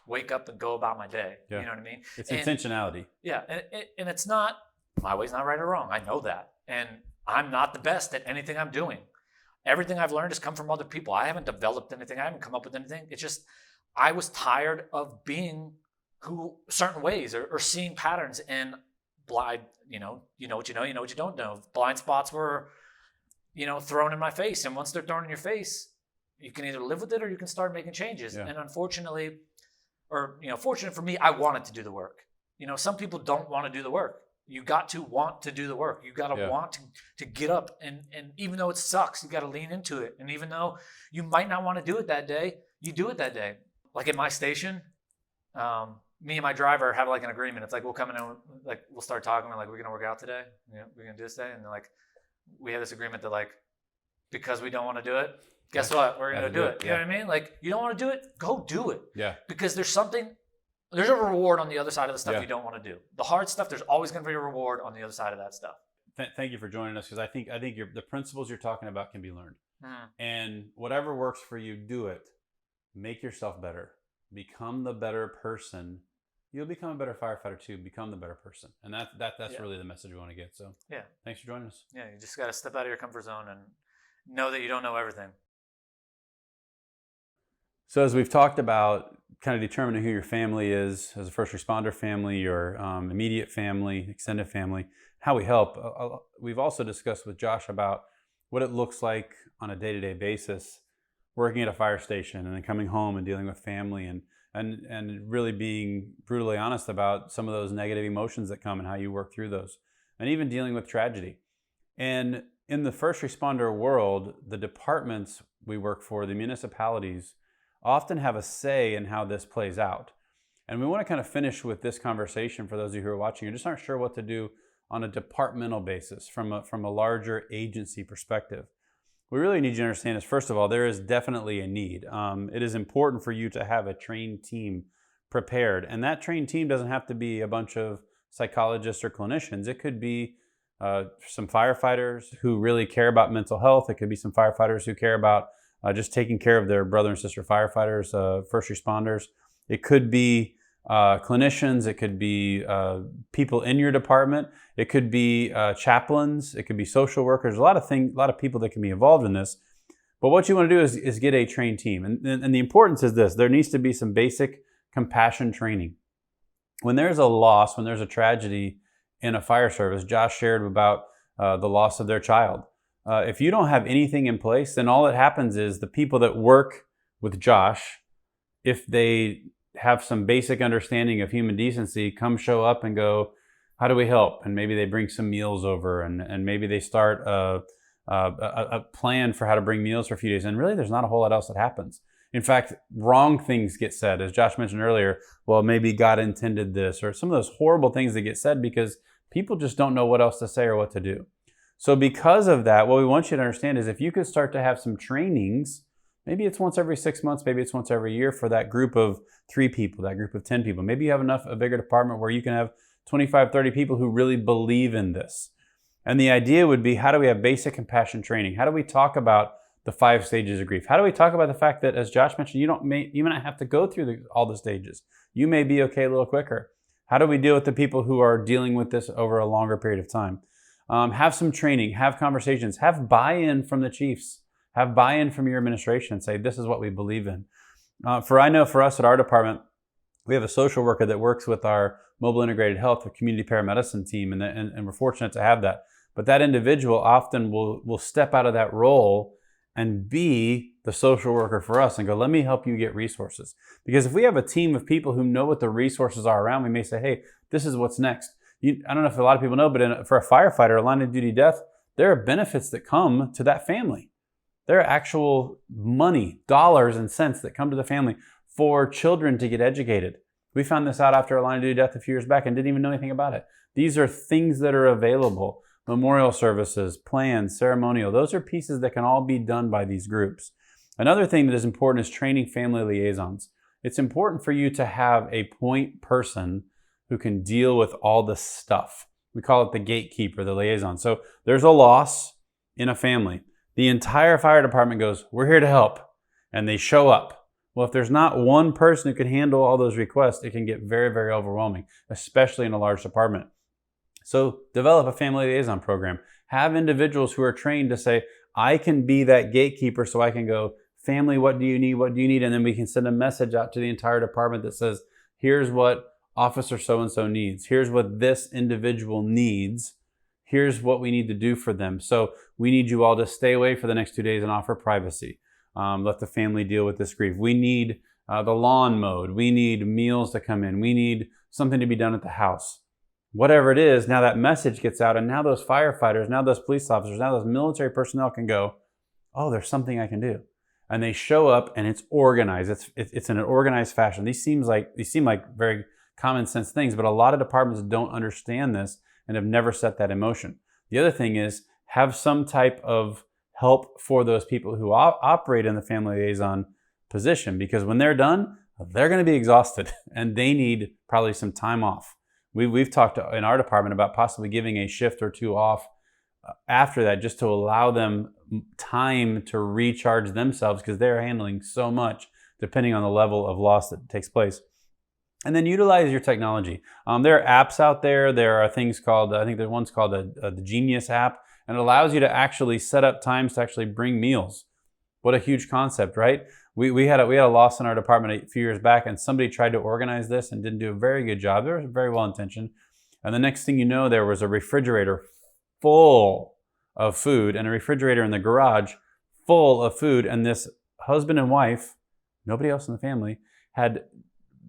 [SPEAKER 3] wake up and go about my day. You know what I mean?
[SPEAKER 1] It's intentionality.
[SPEAKER 3] Yeah. And it's not, my way's not right or wrong. I know that. And I'm not the best at anything I'm doing. Everything I've learned has come from other people. I haven't developed anything. I haven't come up with anything. It's just, I was tired of being certain ways or seeing patterns, and blind, you know what you know, you know what you don't know. Blind spots were, thrown in my face. And once they're thrown in your face, you can either live with it or you can start making changes. And unfortunately, or, fortunate for me, I wanted to do the work. Some people don't want to do the work. You got to want to do the work. You got to want to get up. And even though it sucks, you got to lean into it. And even though you might not want to do it that day, you do it that day. Like at my station, me and my driver have like an agreement. It's like, we'll come in and like, we'll start talking. We're like, we're going to work out today. We're going to do this day. And they're like, we have this agreement that like, because we don't want to do it, guess what? We're going to do it. You know what I mean? Like, you don't want to do it? Go do it. Yeah. Because there's a reward on the other side of the stuff you don't want to do. The hard stuff, there's always going to be a reward on the other side of that stuff.
[SPEAKER 1] Thank you for joining us, because I think the principles you're talking about can be learned. And whatever works for you, do it. Make yourself better. Become the better person. You'll become a better firefighter too. Become the better person. And that's really the message we want to get. So thanks for joining us. Yeah,
[SPEAKER 3] you just got to step out of your comfort zone and know that you don't know everything.
[SPEAKER 1] So as we've talked about kind of determining who your family is as a first responder family, your immediate family, extended family, how we help, we've also discussed with Josh about what it looks like on a day-to-day basis working at a fire station and then coming home and dealing with family and really being brutally honest about some of those negative emotions that come and how you work through those, and even dealing with tragedy. And in the first responder world, the departments we work for, the municipalities, often have a say in how this plays out. And we want to kind of finish with this conversation for those of you who are watching who just aren't sure what to do on a departmental basis from a larger agency perspective. We really need you to understand is, first of all, there is definitely a need. It is important for you to have a trained team prepared. And that trained team doesn't have to be a bunch of psychologists or clinicians. It could be some firefighters who really care about mental health. It could be some firefighters who care about just taking care of their brother and sister firefighters, first responders. It could be clinicians. It could be people in your department. It could be chaplains. It could be social workers. A lot of people that can be involved in this. But what you want to do is get a trained team. And the importance is this: there needs to be some basic compassion training. When there's a loss, when there's a tragedy in a fire service, Josh shared about the loss of their child. If you don't have anything in place, then all that happens is the people that work with Josh, if they have some basic understanding of human decency, come show up and go, how do we help? And maybe they bring some meals over, and maybe they start a plan for how to bring meals for a few days. And really, there's not a whole lot else that happens. In fact, wrong things get said. As Josh mentioned earlier, well, maybe God intended this, or some of those horrible things that get said because people just don't know what else to say or what to do. So because of that, what we want you to understand is if you could start to have some trainings, maybe it's once every 6 months, maybe it's once every year for that group of 3 people, that group of 10 people. Maybe you have a bigger department where you can have 25, 30 people who really believe in this. And the idea would be, how do we have basic compassion training? How do we talk about the 5 stages of grief? How do we talk about the fact that, as Josh mentioned, you may not have to go through all the stages. You may be okay a little quicker. How do we deal with the people who are dealing with this over a longer period of time? Have some training, have conversations, have buy-in from the chiefs, have buy-in from your administration and say, this is what we believe in. I know for us at our department, we have a social worker that works with our mobile integrated health, the community paramedicine team, and we're fortunate to have that. But that individual often will step out of that role and be the social worker for us and go, let me help you get resources. Because if we have a team of people who know what the resources are around, we may say, hey, this is what's next. I don't know if a lot of people know, but for a firefighter, a line of duty death, there are benefits that come to that family. There are actual money, dollars and cents that come to the family for children to get educated. We found this out after a line of duty death a few years back and didn't even know anything about it. These are things that are available. Memorial services, plans, ceremonial. Those are pieces that can all be done by these groups. Another thing that is important is training family liaisons. It's important for you to have a point person who can deal with all the stuff. We call it the gatekeeper, the liaison. So there's a loss in a family. The entire fire department goes, we're here to help. And they show up. Well, if there's not one person who can handle all those requests, it can get very, very overwhelming, especially in a large department. So develop a family liaison program. Have individuals who are trained to say, I can be that gatekeeper, so I can go, family, what do you need? What do you need? And then we can send a message out to the entire department that says, here's what officer so-and-so needs. Here's what this individual needs. Here's what we need to do for them. So we need you all to stay away for the next 2 days and offer privacy. Let the family deal with this grief. We need the lawn mowed. We need meals to come in. We need something to be done at the house. Whatever it is, now that message gets out, and now those firefighters, now those police officers, now those military personnel can go, oh, there's something I can do. And they show up and it's organized. It's in an organized fashion. These seem like very common sense things, but a lot of departments don't understand this and have never set that in motion. The other thing is have some type of help for those people who operate in the family liaison position, because when they're done, they're going to be exhausted and they need probably some time off. We've talked in our department about possibly giving a shift or two off after that, just to allow them time to recharge themselves, because they're handling so much depending on the level of loss that takes place. And then utilize your technology. There are apps out there. There are things called, I think there's one's called the Genius app, and it allows you to actually set up times to actually bring meals. What a huge concept, right? We had a loss in our department a few years back, and somebody tried to organize this and didn't do a very good job. They were very well intentioned. And the next thing you know, there was a refrigerator full of food and a refrigerator in the garage full of food. And this husband and wife, nobody else in the family, had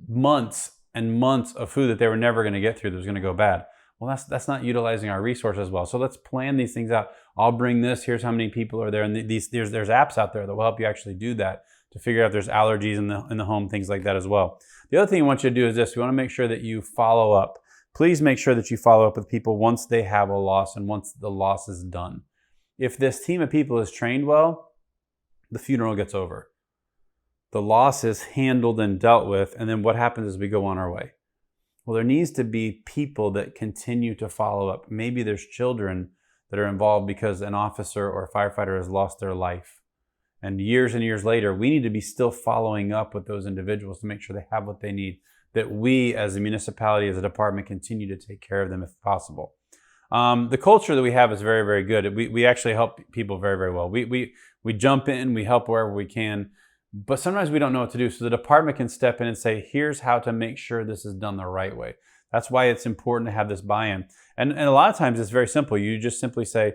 [SPEAKER 1] months and months of food that they were never going to get through that was going to go bad. Well, that's not utilizing our resources well. So let's plan these things out. I'll bring this. Here's how many people are there. And there's apps out there that will help you actually do that, to figure out if there's allergies in the home, things like that as well. The other thing we want you to do is this. We want to make sure that you follow up. Please make sure that you follow up with people once they have a loss and once the loss is done. If this team of people is trained well, the funeral gets over. The loss is handled and dealt with, and then what happens is we go on our way. Well, there needs to be people that continue to follow up. Maybe there's children that are involved because an officer or a firefighter has lost their life. And years later, we need to be still following up with those individuals to make sure they have what they need, that we as a municipality, as a department, continue to take care of them if possible. The culture that we have is very, very good. We actually help people very, very well. We jump in, we help wherever we can, but sometimes we don't know what to do. So the department can step in and say, here's how to make sure this is done the right way. That's why it's important to have this buy-in. And a lot of times it's very simple. You just simply say,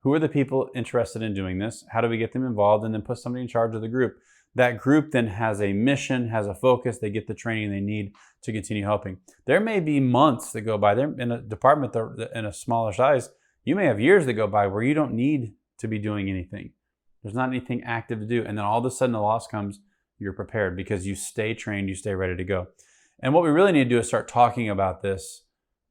[SPEAKER 1] who are the people interested in doing this? How do we get them involved? And then put somebody in charge of the group. That group then has a mission, has a focus. They get the training they need to continue helping. There may be months that go by. There in a department in a smaller size, you may have years that go by where you don't need to be doing anything. There's not anything active to do. And then all of a sudden the loss comes, you're prepared because you stay trained, you stay ready to go. And what we really need to do is start talking about this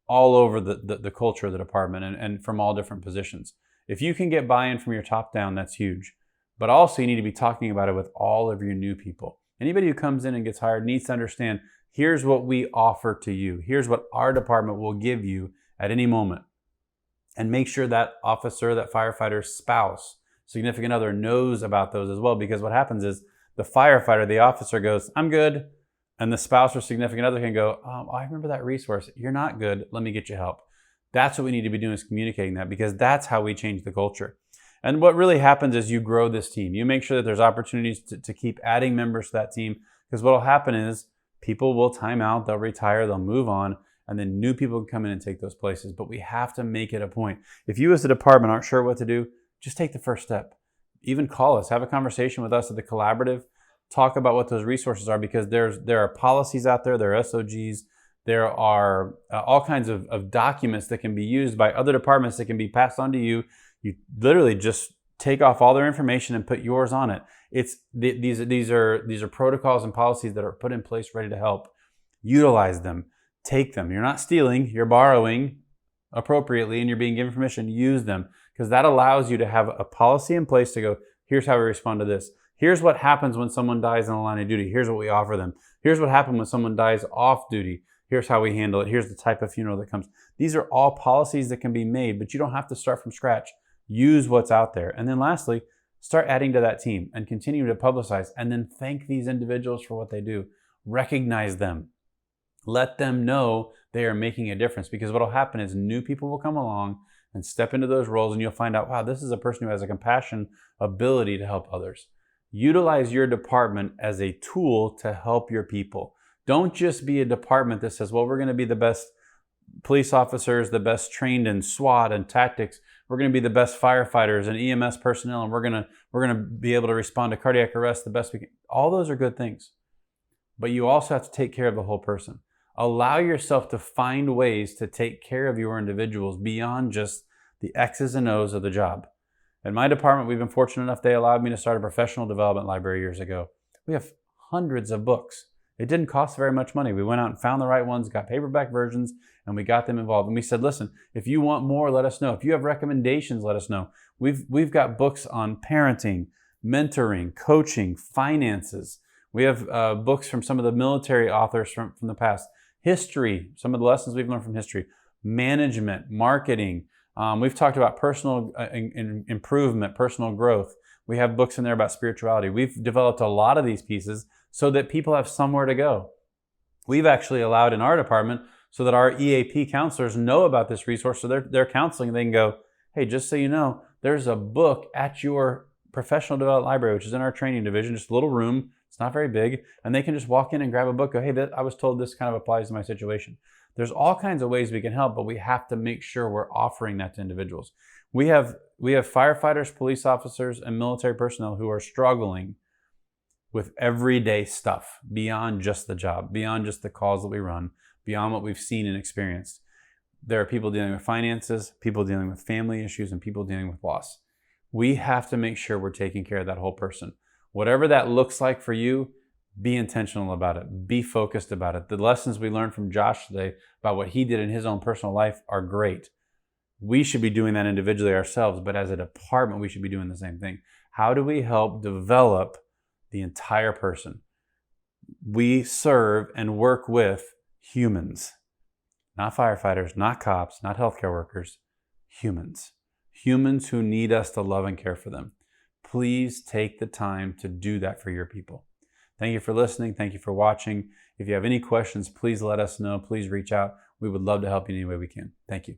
[SPEAKER 1] all over the culture of the department and from all different positions. If you can get buy-in from your top down, that's huge. But also you need to be talking about it with all of your new people. Anybody who comes in and gets hired needs to understand, here's what we offer to you. Here's what our department will give you at any moment. And make sure that officer, that firefighter's spouse, significant other knows about those as well. Because what happens is the firefighter, the officer goes, I'm good. And the spouse or significant other can go, I remember that resource. You're not good. Let me get you help. That's what we need to be doing, is communicating that, because that's how we change the culture. And what really happens is you grow this team. You make sure that there's opportunities to keep adding members to that team, because what will happen is people will time out, they'll retire, they'll move on, and then new people can come in and take those places. But we have to make it a point. If you as a department aren't sure what to do, just take the first step. Even call us, have a conversation with us at the collaborative, talk about what those resources are, because there are policies out there, there are SOGs, there are all kinds of documents that can be used by other departments that can be passed on to you. You literally just take off all their information and put yours on it. These are protocols and policies that are put in place ready to help. Utilize them. Take them. You're not stealing, you're borrowing appropriately, and you're being given permission. Use them, because that allows you to have a policy in place to go, here's how we respond to this. Here's what happens when someone dies in the line of duty. Here's what we offer them. Here's what happens when someone dies off duty. Here's how we handle it. Here's the type of funeral that comes. These are all policies that can be made, but you don't have to start from scratch. Use what's out there. And then lastly, start adding to that team and continue to publicize, and then thank these individuals for what they do. Recognize them. Let them know they are making a difference, because what will happen is new people will come along and step into those roles, and you'll find out, wow, this is a person who has a compassion ability to help others. Utilize your department as a tool to help your people. Don't just be a department that says, well, we're going to be the best police officers, the best trained in SWAT and tactics. We're going to be the best firefighters and EMS personnel, and we're going to be able to respond to cardiac arrest the best we can. All those are good things, but you also have to take care of the whole person. Allow yourself to find ways to take care of your individuals beyond just the X's and O's of the job. In my department, we've been fortunate enough, they allowed me to start a professional development library years ago. We have hundreds of books. It didn't cost very much money. We went out and found the right ones, got paperback versions, and we got them involved. And we said, listen, if you want more, let us know. If you have recommendations, let us know. We've got books on parenting, mentoring, coaching, finances. We have books from some of the military authors from the past. History, some of the lessons we've learned from history. Management, marketing. We've talked about personal improvement, personal growth. We have books in there about spirituality. We've developed a lot of these pieces so that people have somewhere to go. We've actually allowed in our department so that our EAP counselors know about this resource, so they're counseling. They can go, hey, just so you know, there's a book at your professional development library, which is in our training division, just a little room. It's not very big. And they can just walk in and grab a book, go, hey, I was told this kind of applies to my situation. There's all kinds of ways we can help, but we have to make sure we're offering that to individuals. We have firefighters, police officers, and military personnel who are struggling with everyday stuff beyond just the job, beyond just the calls that we run, beyond what we've seen and experienced. There are people dealing with finances, people dealing with family issues, and people dealing with loss. We have to make sure we're taking care of that whole person. Whatever that looks like for you, be intentional about it. Be focused about it. The lessons we learned from Josh today about what he did in his own personal life are great. We should be doing that individually ourselves, but as a department, we should be doing the same thing. How do we help develop the entire person? We serve and work with humans, not firefighters, not cops, not healthcare workers, humans. Humans who need us to love and care for them. Please take the time to do that for your people. Thank you for listening. Thank you for watching. If you have any questions, please let us know. Please reach out. We would love to help you in any way we can. Thank you.